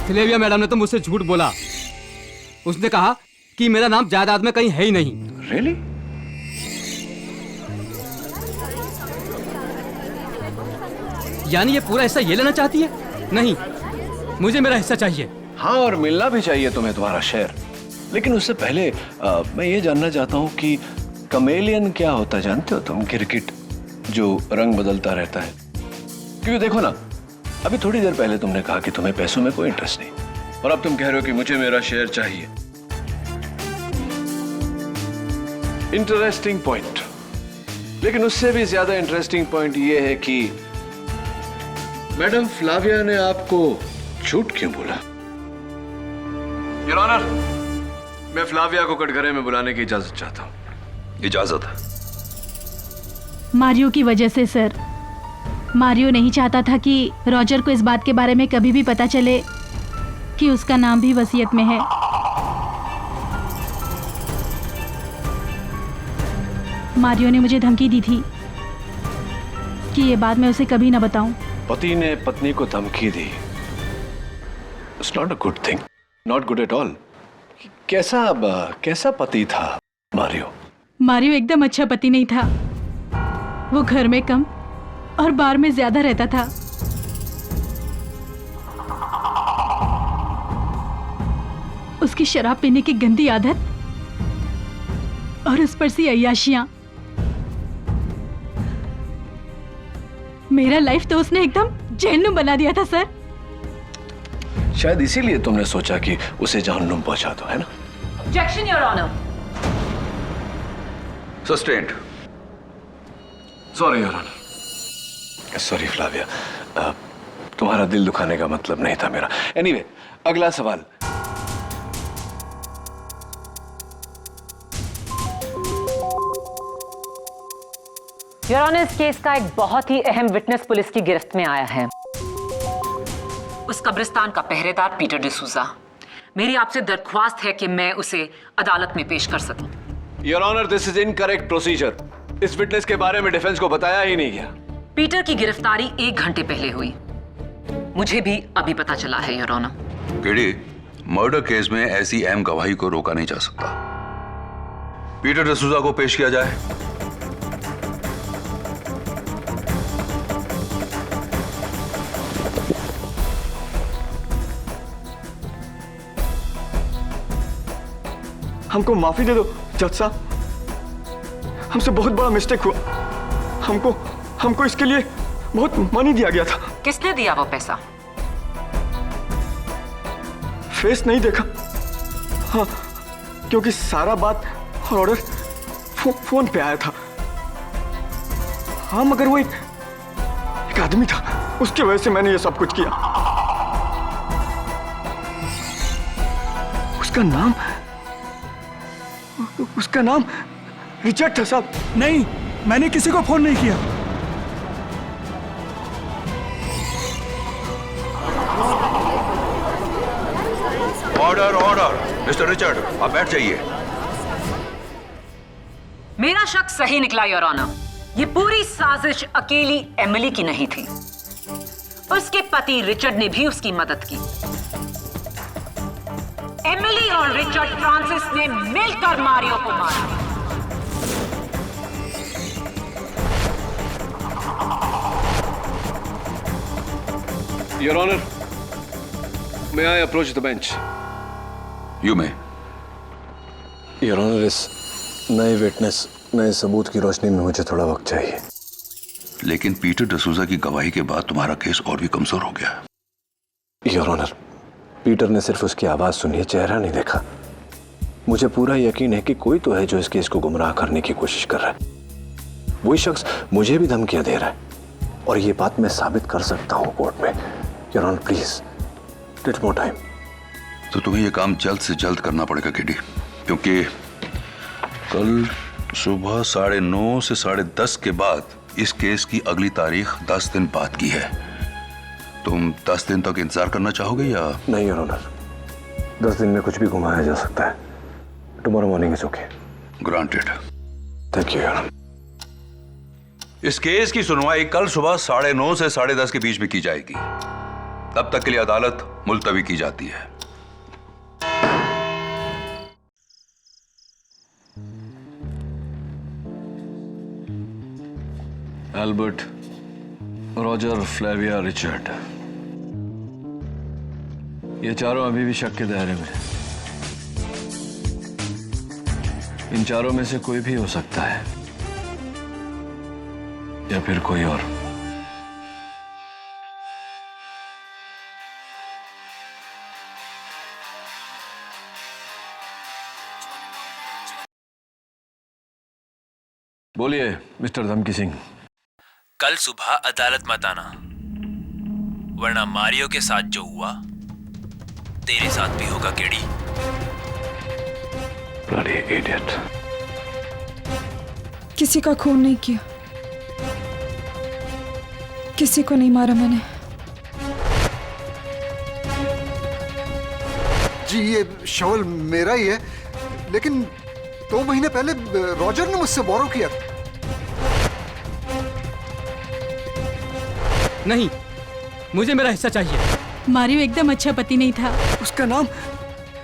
सिलेविया मैडम ने तो मुझसे झूठ बोला। उसने कहा कि मेरा नाम जायदाद में कहीं है ही नहीं। Really? यानी ये पूरा हिस्सा ये लेना चाहती है? नहीं, मुझे मेरा हिस्सा चाहिए। हाँ, और मिलना भी चाहिए तुम्हें तुम्हारा शेयर। लेकिन उससे पहले मैं ये जानना चाहता हूँ कि कमेलियन क्या होता है, जानते हो तुम? क्रिकेट जो रंग बदलता रहता है। क्योंकि देखो ना, अभी थोड़ी देर पहले तुमने कहा कि तुम्हें पैसों में कोई इंटरेस्ट नहीं, और अब तुम कह रहे हो कि मुझे मेरा शेयर चाहिए। Interesting point. लेकिन उससे भी ज्यादा इंटरेस्टिंग पॉइंट ये है कि मैडम फ्लाविया ने आपको झूठ क्यों बोला? योर ऑनर, मैं फ्लाविया को कटघरे में बुलाने की इजाजत चाहता हूं। इजाजत। मारियो की वजह से सर। मारियो नहीं चाहता था कि रॉजर को इस बात के बारे में कभी भी पता चले कि उसका नाम भी वसीयत में है। मारियो ने मुझे धमकी दी थी कि ये बात मैं उसे कभी ना बताऊं। पति ने पत्नी को धमकी दी। It's not a good thing, not good at all. कैसा पति था मारियो? मारियो एकदम अच्छा पति नहीं था। वो घर में कम और बार में ज्यादा रहता था। उसकी शराब पीने की गंदी आदत और उस पर सी अय्याशियां। मेरा लाइफ तो उसने एकदम जहन्नुम बना दिया था सर। शायद इसीलिए तुमने सोचा कि उसे जहन्नुम पहुंचा दो, है ना? Objection, Your Honor. Sustained. Sorry your honour. Sorry Flavia, तुम्हारा दिल दुखाने का मतलब नहीं था मेरा। एनीवे, अगला सवाल। योर ऑनर, इस केस का एक बहुत ही अहम विटनेस पुलिस की गिरफ्त में आया है। उस कब्रिस्तान का पहरेदार पीटर डिसूजा। मेरी आपसे दरख्वास्त है कि मैं उसे अदालत में पेश कर सकूं। Your honour, this is incorrect procedure. इस विटनेस के बारे में डिफेंस को बताया ही नहीं गया। पीटर की गिरफ्तारी 1 घंटे पहले हुई। मुझे भी अभी पता चला है your honour. KD, murder case में ऐसी अहम गवाही को रोका नहीं जा सकता। पीटर डिसूजा को पेश किया जाए। हमको माफी दे दो जज साहब, हमसे बहुत बड़ा मिस्टेक हुआ। हमको इसके लिए बहुत मनी दिया गया था। किसने दिया वो पैसा? फेस नहीं देखा, हाँ, क्योंकि सारा बात और ऑर्डर फोन पे आया था। हाँ, मगर वो एक आदमी था, उसकी वजह से मैंने ये सब कुछ किया। उसका नाम रिचर्ड था साहब। नहीं, मैंने किसी को फोन नहीं किया। Order order. मिस्टर रिचर्ड, आप बैठ जाइए। मेरा शक सही निकला योर ऑनर। ये पूरी साजिश अकेली एमिली की नहीं थी। उसके पति रिचर्ड ने भी उसकी मदद की। एमिली और रिचर्ड फ्रांसिस ने मिलकर मारियो को मारा। Your honour, may I approach the bench? You may. Your honour, इस नए विटनेस, नए सबूत की रोशनी में मुझे थोड़ा वक्त चाहिए। लेकिन पीटर डिसूजा की गवाही के बाद तुम्हारा केस और भी कमजोर हो गया। योर ऑनर, पीटर ने सिर्फ उसकी आवाज सुनी है, चेहरा नहीं देखा। मुझे पूरा यकीन है कि कोई तो है जो इस केस को गुमराह करने की कोशिश कर रहा है। वही शख्स मुझे भी धमकियां दे रहा है और ये बात मैं साबित कर सकता हूं कोर्ट में। Your honour, please take more time. तो तुम्हें यह काम जल्द से जल्द करना पड़ेगा केडी, क्योंकि कल सुबह 9:30 से 10:30 के बाद इस केस की अगली तारीख 10 दिन बाद की है। तुम 10 दिन तक इंतजार करना चाहोगे या? नहीं योर ऑनर, 10 दिन में कुछ भी घुमाया जा सकता है। Tomorrow morning is okay. Granted. Thank you your honour. इस केस की सुनवाई कल सुबह 9:30 से 10:30 के बीच में की जाएगी। तब तक के लिए अदालत मुलतवी की जाती है। एल्बर्ट, रॉजर, फ्लेविया, रिचर्ड, ये चारों अभी भी शक के दायरे में। इन चारों में से कोई भी हो सकता है या फिर कोई और। बोलिए मिस्टर धमकी सिंह। कल सुबह अदालत मत आना, वरना मारियो के साथ जो हुआ तेरे साथ भी होगा केडी। Bloody idiot। किसी का खून नहीं किया, किसी को नहीं मारा मैंने। जी, ये शवल मेरा ही है, लेकिन 2 महीने पहले रॉजर ने मुझसे बोरो किया था। नहीं, मुझे मेरा हिस्सा चाहिए। मारियो एकदम अच्छा पति नहीं था। उसका नाम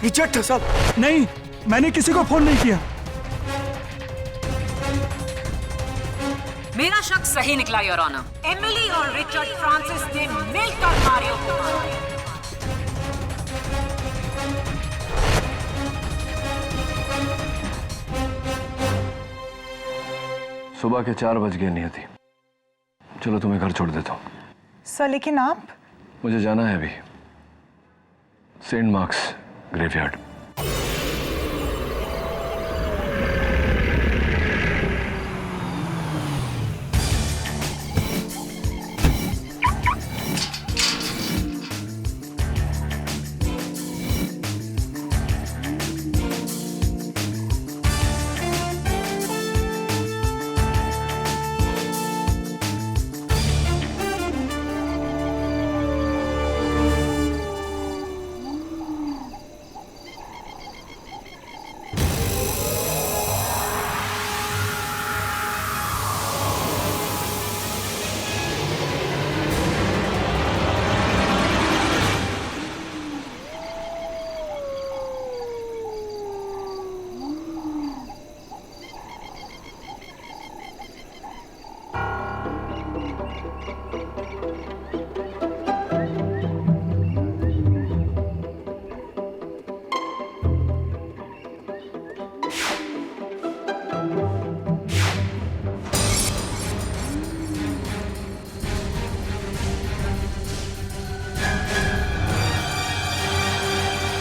रिचर्ड था साहब। नहीं, मैंने किसी को फोन नहीं किया। मेरा शक सही निकला योर ऑनर। एमिली और रिचर्ड फ्रांसिस ने मिलकर मारियो को मारा। सुबह के 4 बज गए नियति। चलो तुम्हें घर छोड़ देता हूँ। सर लेकिन आप? मुझे जाना है अभी। Saint Mark's graveyard.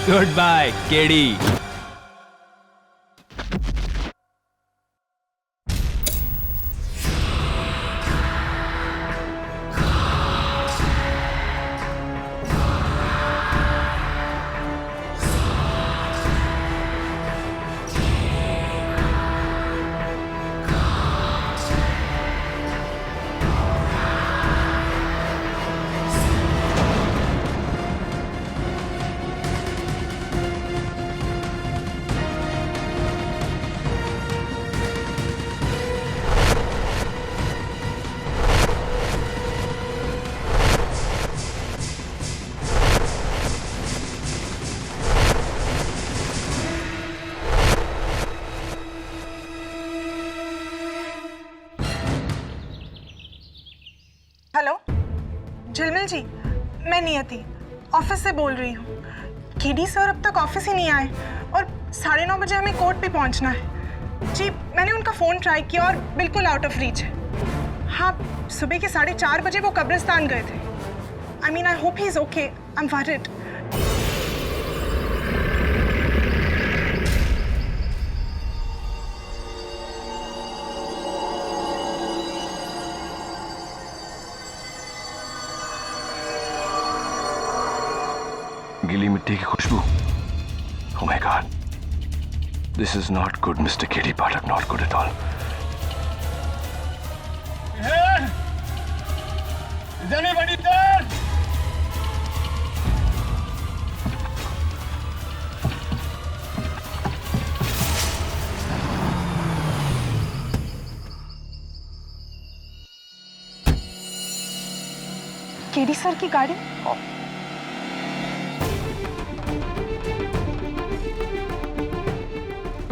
Goodbye, Katie. Hello Jhilmil ji, मैं नियति ऑफिस से बोल रही हूँ। केडी सर अब तक ऑफिस ही नहीं आए और 9:30 बजे हमें कोर्ट पे पहुँचना है। जी मैंने उनका फ़ोन ट्राई किया और बिल्कुल आउट ऑफ रीच है। हाँ, सुबह के 4:30 बजे वो कब्रिस्तान गए थे। I mean I hope he is okay, I am worried. गीली मिट्टी की खुशबू। Oh my God, this is not good, Mr. K.D. Pathak, not good at all. Is anybody there? KD sir की गाड़ी।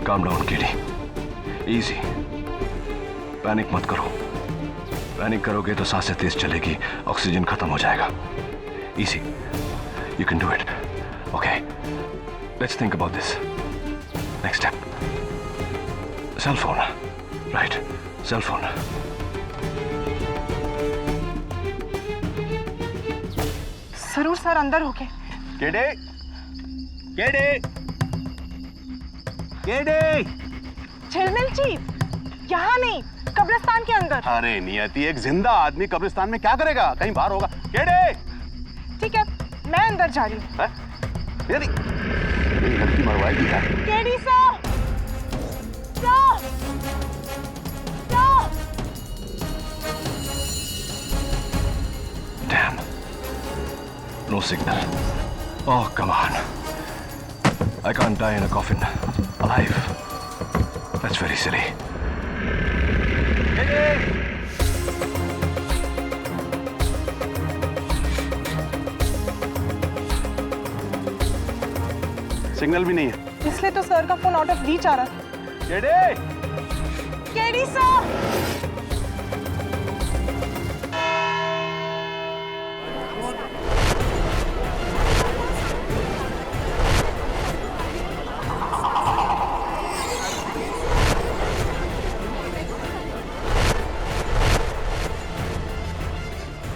Calm down, Katie. Easy. Panic मत करो। Panic करोगे तो सांसें तेज चलेगी, ऑक्सीजन खत्म हो जाएगा। Easy. You can do it. Okay. Let's think about this. Next step. Cell phone. Right. Cell phone. जरूर सर अंदर होके। केडे, केडे, केडे। झिलमिल जी, यहाँ नहीं, कब्रिस्तान के अंदर। अरे नियति, एक जिंदा आदमी कब्रिस्तान में क्या करेगा? कहीं बाहर होगा। केडे। ठीक है, मैं अंदर जा रही हूँ। नियति, मेरी लड़की मरवाएगी यार। KD sir, sir, sir. Damn. No signal. Oh, come on. I can't die in a coffin. Alive. That's very silly. Signal भी नहीं है। इसलिए तो सर का फोन आउट ऑफ रीच आ रहा था। KD sir.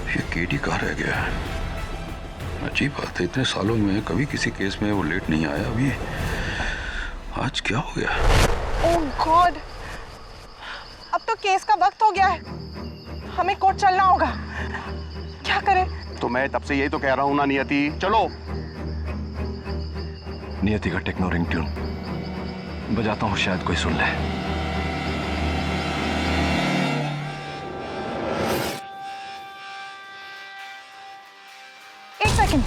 ये केडी कहाँ रह गया? अजीब बात है, इतने सालों में कभी किसी केस में वो लेट नहीं आया। अभी आज क्या हो गया? ओह गॉड, अब तो केस का वक्त हो गया है, हमें कोर्ट चलना होगा। क्या करें? तो मैं तब से यही तो कह रहा हूं ना नियति, चलो। नियति का टेक्नो रिंग ट्यून बजाता हूँ, शायद कोई सुन ले। एक सेकंड,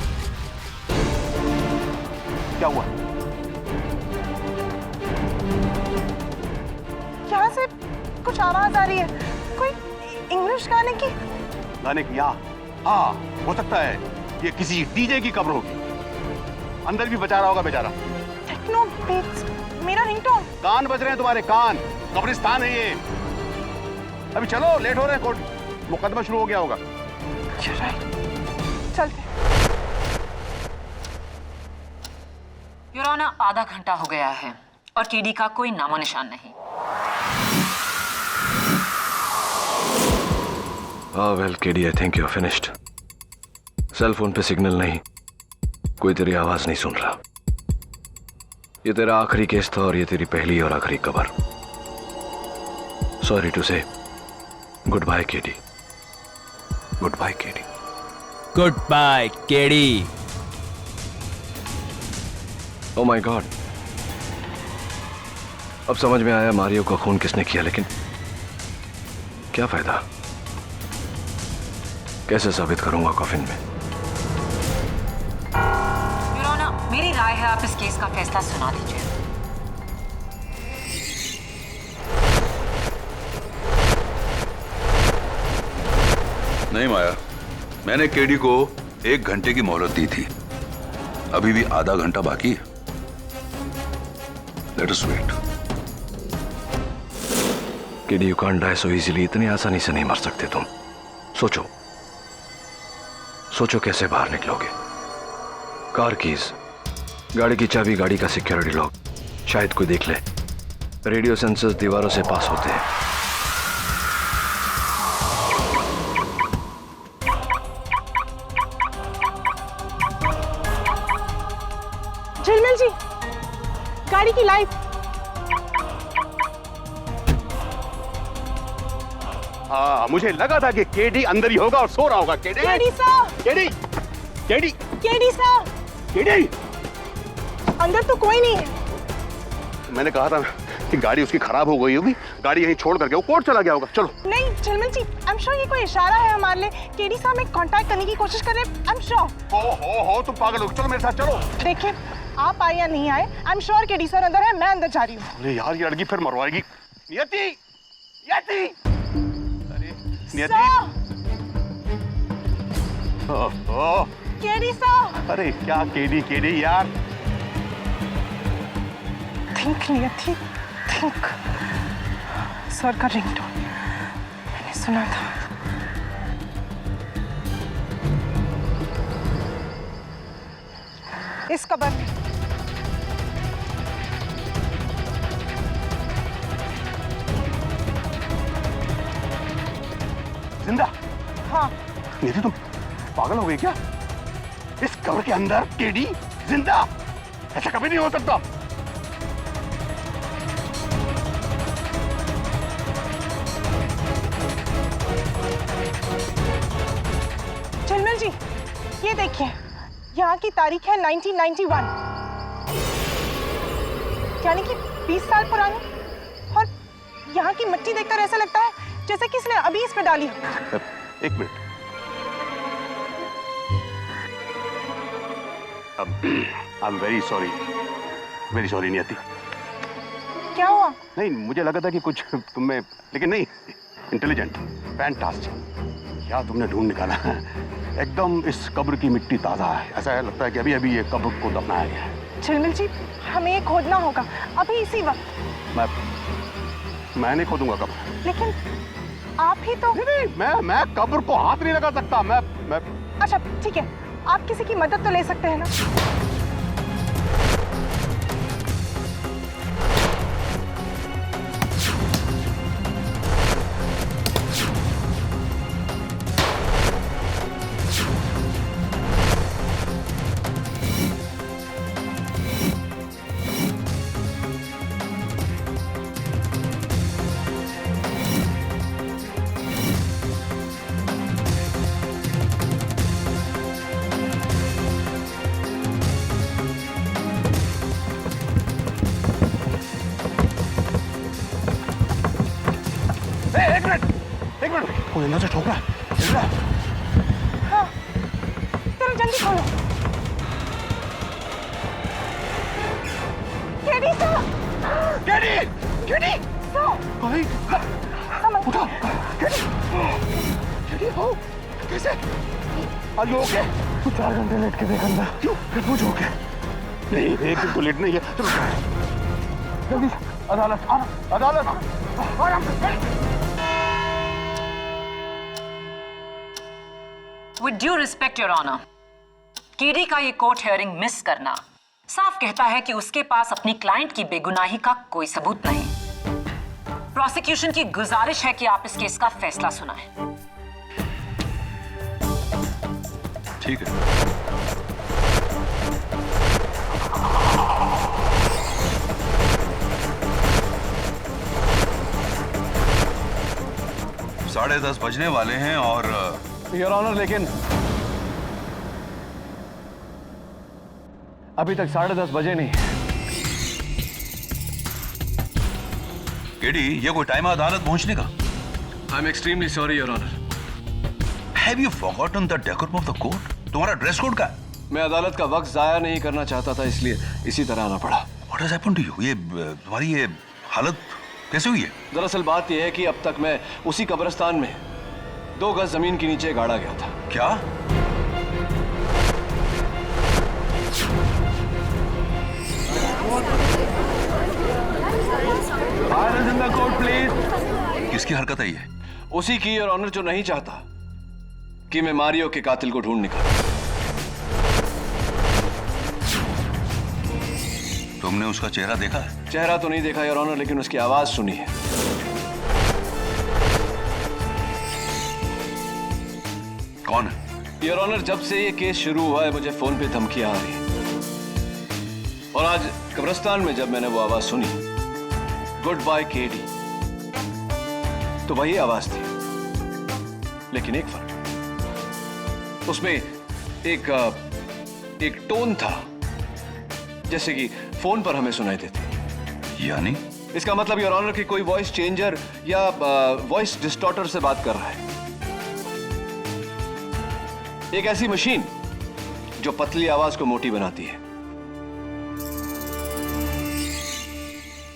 क्या हुआ? यहाँ से कुछ आवाज आ रही है, कोई इंग्लिश गाने की। गाने की? हाँ, हो सकता है ये किसी डीजे की कब्र होगी। अंदर भी बचा रहा होगा बेचारा। टेक्नो बीट्स, मेरा रिंगटोन। कान बज रहे हैं तुम्हारे कान, कब्रिस्तान है ये। अभी चलो, लेट हो रहे हैं, कोर्ट मुकदमा शुरू हो गया होगा। चलते। योर ऑनर, आधा घंटा हो गया है और केडी का कोई नामो निशान नहीं। Well KD, I think you are finished. Cell phone पे सिग्नल नहीं, कोई तेरी आवाज नहीं सुन रहा। ये तेरा आखिरी केस था और ये तेरी पहली और आखिरी कबर। Sorry to say good bye KD. Good bye KD. Good bye KD. Oh my God, अब समझ में आया मारियो का खून किसने किया, लेकिन क्या फायदा? कैसे साबित करूंगा कॉफिन में? योर ऑनर, मेरी राय है आप इस केस का फैसला सुना दीजिए। नहीं माया, मैंने केडी को 1 घंटे की मोहलत दी थी, अभी भी आधा घंटा बाकी है। Let us wait. KD, you can't die so easily. इतनी आसानी से नहीं मर सकते तुम। सोचो सोचो कैसे बाहर निकलोगे। कार कीज, गाड़ी की चाबी, गाड़ी का सिक्योरिटी लॉक, शायद कोई देख ले। रेडियो सेंसर्स दीवारों से पास होते हैं। झिलमिल जी, गाड़ी की लाइट। हाँ, मुझे लगा था कि केडी अंदर ही होगा और सो रहा होगा। केडी साहब, केडी केडी केडी साहब, केडी, अंदर तो कोई नहीं है। मैंने कहा था कि गाड़ी उसकी खराब हो गई होगी, गाड़ी यहीं छोड़ करके वो कोर्ट चला गया होगा। चलो। नहीं झिलमिल जी, आई एम श्योर ये कोई इशारा है हमारे लिए। केडी साहब में कांटेक्ट करने की कोशिश कर रहे हैं। I am sure. हो तुम पागल हो, चलो मेरे साथ चलो। देखिए, आप आए या नहीं आए, I am sure KD sir अंदर है, मैं अंदर जा रही हूँ। अरे यार, ये लड़की फिर मरवाएगी। नियति, नियति, नियति। ओह, केडी साहब। अरे क्या केडी केडी यार। थिंक नियति, थिंक। सर का रिंगटोन मैंने सुना था। इस कबर में। जिंदा? हाँ। नियति, तुम पागल हो गई क्या? इस कब्र के अंदर केडी जिंदा? ऐसा कभी नहीं हो सकता। झिलमिल जी, ये देखिए, यहाँ की तारीख है 1991, यानी कि 20 साल पुरानी। और यहाँ की मिट्टी देखकर ऐसा लगता है जैसे कि इसने अभी इस पे डाली हो। एक minute, I am very sorry नियति। क्या हुआ? नहीं, मुझे लगा था कि कुछ तुम्हें, लेकिन नहीं। Intelligent, fantastic. क्या तुमने ढूंढ निकाला है। एकदम इस कब्र की मिट्टी ताजा है, ऐसा लगता है कि अभी अभी ये कब्र को दफनाया गया है। झिलमिल जी, हमें ये खोदना होगा अभी इसी वक्त। मैं नहीं खोदूंगा कब्र। लेकिन आप ही तो। नहीं, मैं कब्र को हाथ नहीं लगा सकता। मैं अच्छा ठीक है, आप किसी की मदद तो ले सकते हैं ना। अंदर से ठोक रहा है। हिल रहा है। हाँ, जरा जल्दी खोलो। KD sir, KD, KD sir, भाई उठो, केडी हो कैसे? आज ओके? 4 घंटे लेट के देख अंदर। क्यों? मुझे ओके नहीं, एक दिन तो लेट नहीं है। चलो जल्दी अदालत, अदालत आराम से। With due respect, Your Honor, KD का ये कोर्ट हियरिंग मिस करना साफ कहता है कि उसके पास अपनी क्लाइंट की बेगुनाही का कोई सबूत नहीं। प्रोसिक्यूशन की गुजारिश है कि आप इस केस का फैसला सुनाएं। ठीक है। साढ़े 10 बजने वाले हैं और योर ऑनर, लेकिन अभी तक 10:30 बजे नहीं। केडी, ये कोई टाइम है अदालत पहुंचने का? I am extremely sorry your honour. Have you forgotten the decorum of the court? तुम्हारा ड्रेस कोड का है? मैं अदालत का वक्त जाया नहीं करना चाहता था, इसलिए इसी तरह आना पड़ा। What has happened to you? ये तुम्हारी ये हालत कैसे हुई है? दरअसल बात यह है कि अब तक मैं उसी कब्रिस्तान में 2 गज जमीन के नीचे गाड़ा गया था। क्या? Court please. किसकी हरकत है ये? उसी की योर ऑनर, जो नहीं चाहता कि मैं मारियो के कातिल को ढूंढ निकालूं। तुमने उसका चेहरा देखा है? चेहरा तो नहीं देखा योर ऑनर, लेकिन उसकी आवाज सुनी है। कौन है? योर ऑनर, जब से ये केस शुरू हुआ है मुझे फोन पे धमकियां आ रही हैं। और आज कब्रिस्तान में जब मैंने वो आवाज सुनी, गुड बाय केडी, तो वही आवाज थी, लेकिन एक फर्क, उसमें एक टोन था जैसे कि फोन पर हमें सुनाई देती। यानी? इसका मतलब योर ऑनर कि कोई वॉइस चेंजर या वॉइस डिस्टॉर्टर से बात कर रहा है। एक ऐसी मशीन जो पतली आवाज को मोटी बनाती है।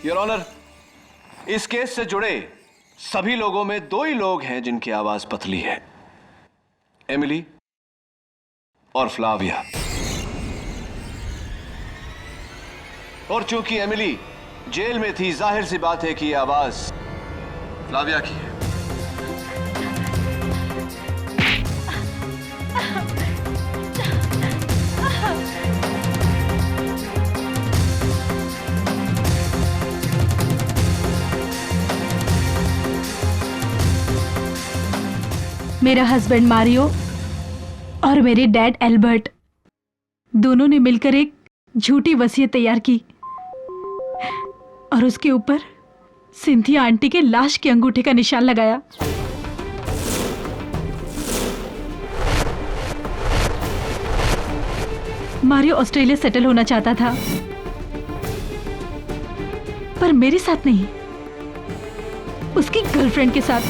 योर ऑनर, इस केस से जुड़े सभी लोगों में 2 ही लोग हैं जिनकी आवाज पतली है, एमिली और फ्लाविया। और चूंकि एमिली जेल में थी, जाहिर सी बात है कि यह आवाज फ्लाविया की है। मेरा हस्बैंड मारियो और मेरे डैड एल्बर्ट दोनों ने मिलकर एक झूठी वसीयत तैयार की और उसके ऊपर सिंथिया आंटी के लाश के अंगूठे का निशान लगाया। मारियो ऑस्ट्रेलिया सेटल होना चाहता था, पर मेरे साथ नहीं, उसकी गर्लफ्रेंड के साथ,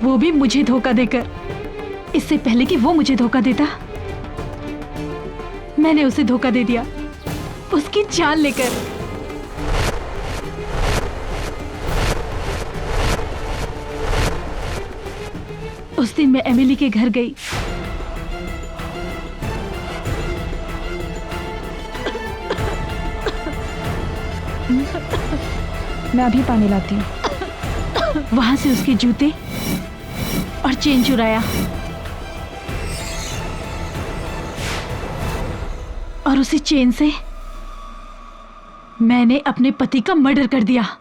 वो भी मुझे धोखा देकर। इससे पहले कि वो मुझे धोखा देता, मैंने उसे धोखा दे दिया, उसकी जान लेकर। उस दिन मैं एमिली के घर गई। मैं अभी पानी लाती हूँ। वहां से उसके जूते और चेन चुराया और उसी चेन से मैंने अपने पति का मर्डर कर दिया।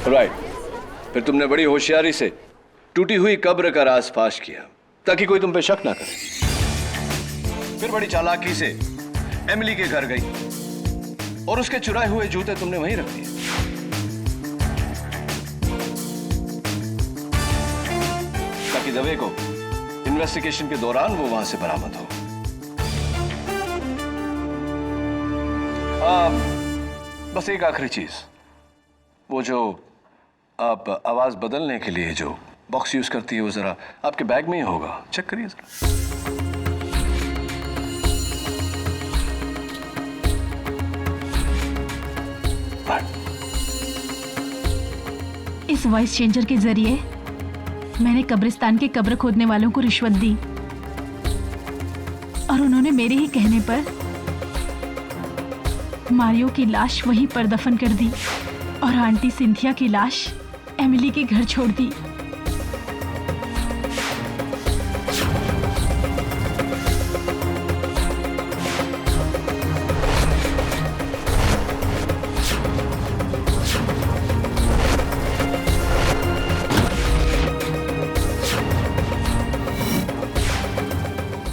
राइट। फिर तुमने बड़ी होशियारी से टूटी हुई कब्र का राज फाश किया ताकि कोई तुम पे शक ना करे। फिर बड़ी चालाकी से एमिली के घर गई और उसके चुराए हुए जूते तुमने वहीं रख दिए, ताकि दवे को इन्वेस्टिगेशन के दौरान वो वहां से बरामद हो। बस एक आखिरी चीज, वो जो आप आवाज बदलने के लिए जो बॉक्स यूज करती है वो जरा आपके बैग में ही होगा, चेक करिए जरा। इस वॉइस चेंजर के जरिए मैंने कब्रिस्तान के कब्र खोदने वालों को रिश्वत दी और उन्होंने मेरे ही कहने पर मारियो की लाश वहीं पर दफन कर दी और आंटी सिंथिया की लाश एमिली के घर छोड़ दी।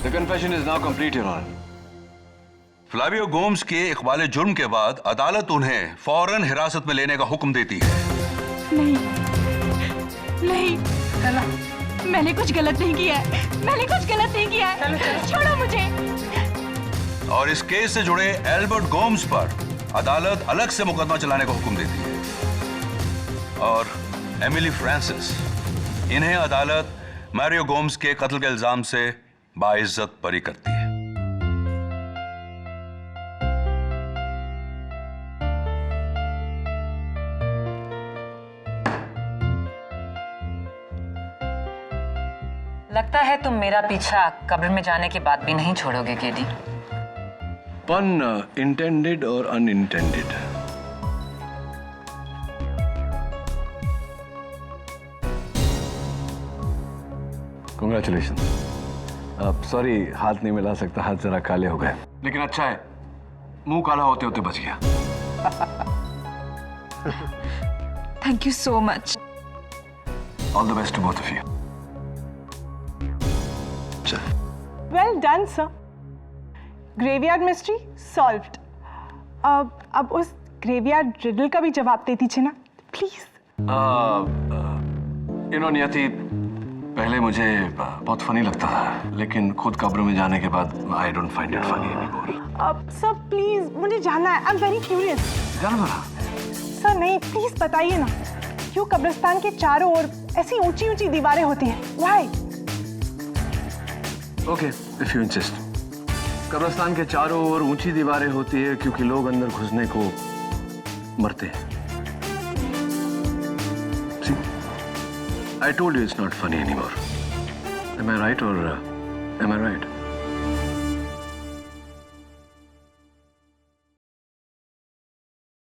The confession is now complete, Your Honor. Flavio Gomes के इकबाल जुर्म के बाद अदालत उन्हें फौरन हिरासत में लेने का हुक्म देती है। नहीं, नहीं, मैंने कुछ गलत नहीं किया है, मैंने कुछ गलत नहीं किया है, छोड़ो मुझे। और इस केस से जुड़े एल्बर्ट गोम्स पर अदालत अलग से मुकदमा चलाने का हुक्म देती है और एमिली फ्रांसिस, इन्हें अदालत मारियो गोम्स के कत्ल के इल्जाम से बाइज्जत बरी करती है। लगता है तुम मेरा पीछा कब्र में जाने के बाद भी नहीं छोड़ोगे केडी। पन इंटेंडेड और अनइंटेंडेड। कांग्रेचुलेशन। सॉरी, हाथ नहीं मिला सकता, हाथ जरा काले हो गए, लेकिन अच्छा है मुंह काला होते होते बच गया। Thank you so much. All the best to both of you. Well done sir. Graveyard mystery solved. अब उस ग्रेवयार्ड रिडल का भी जवाब दे दीजिए ना प्लीज। नियति, पहले मुझे बहुत फनी लगता था, लेकिन खुद कब्र में जाने के बाद I don't find it funny anymore. Sir please, मुझे जानना है, आई एम वेरी क्यूरियस। जानो ना। सर नहीं, प्लीज बताइए ना, क्यों कब्रिस्तान के चारों ओर ऐसी ऊंची ऊंची दीवारें होती हैं? Why? Okay, if you insist. कब्रिस्तान के चारों ओर ऊंची दीवारें होती है क्योंकि लोग अंदर घुसने को मरते हैं। See, I told you it's not funny anymore. Am I right or am I right?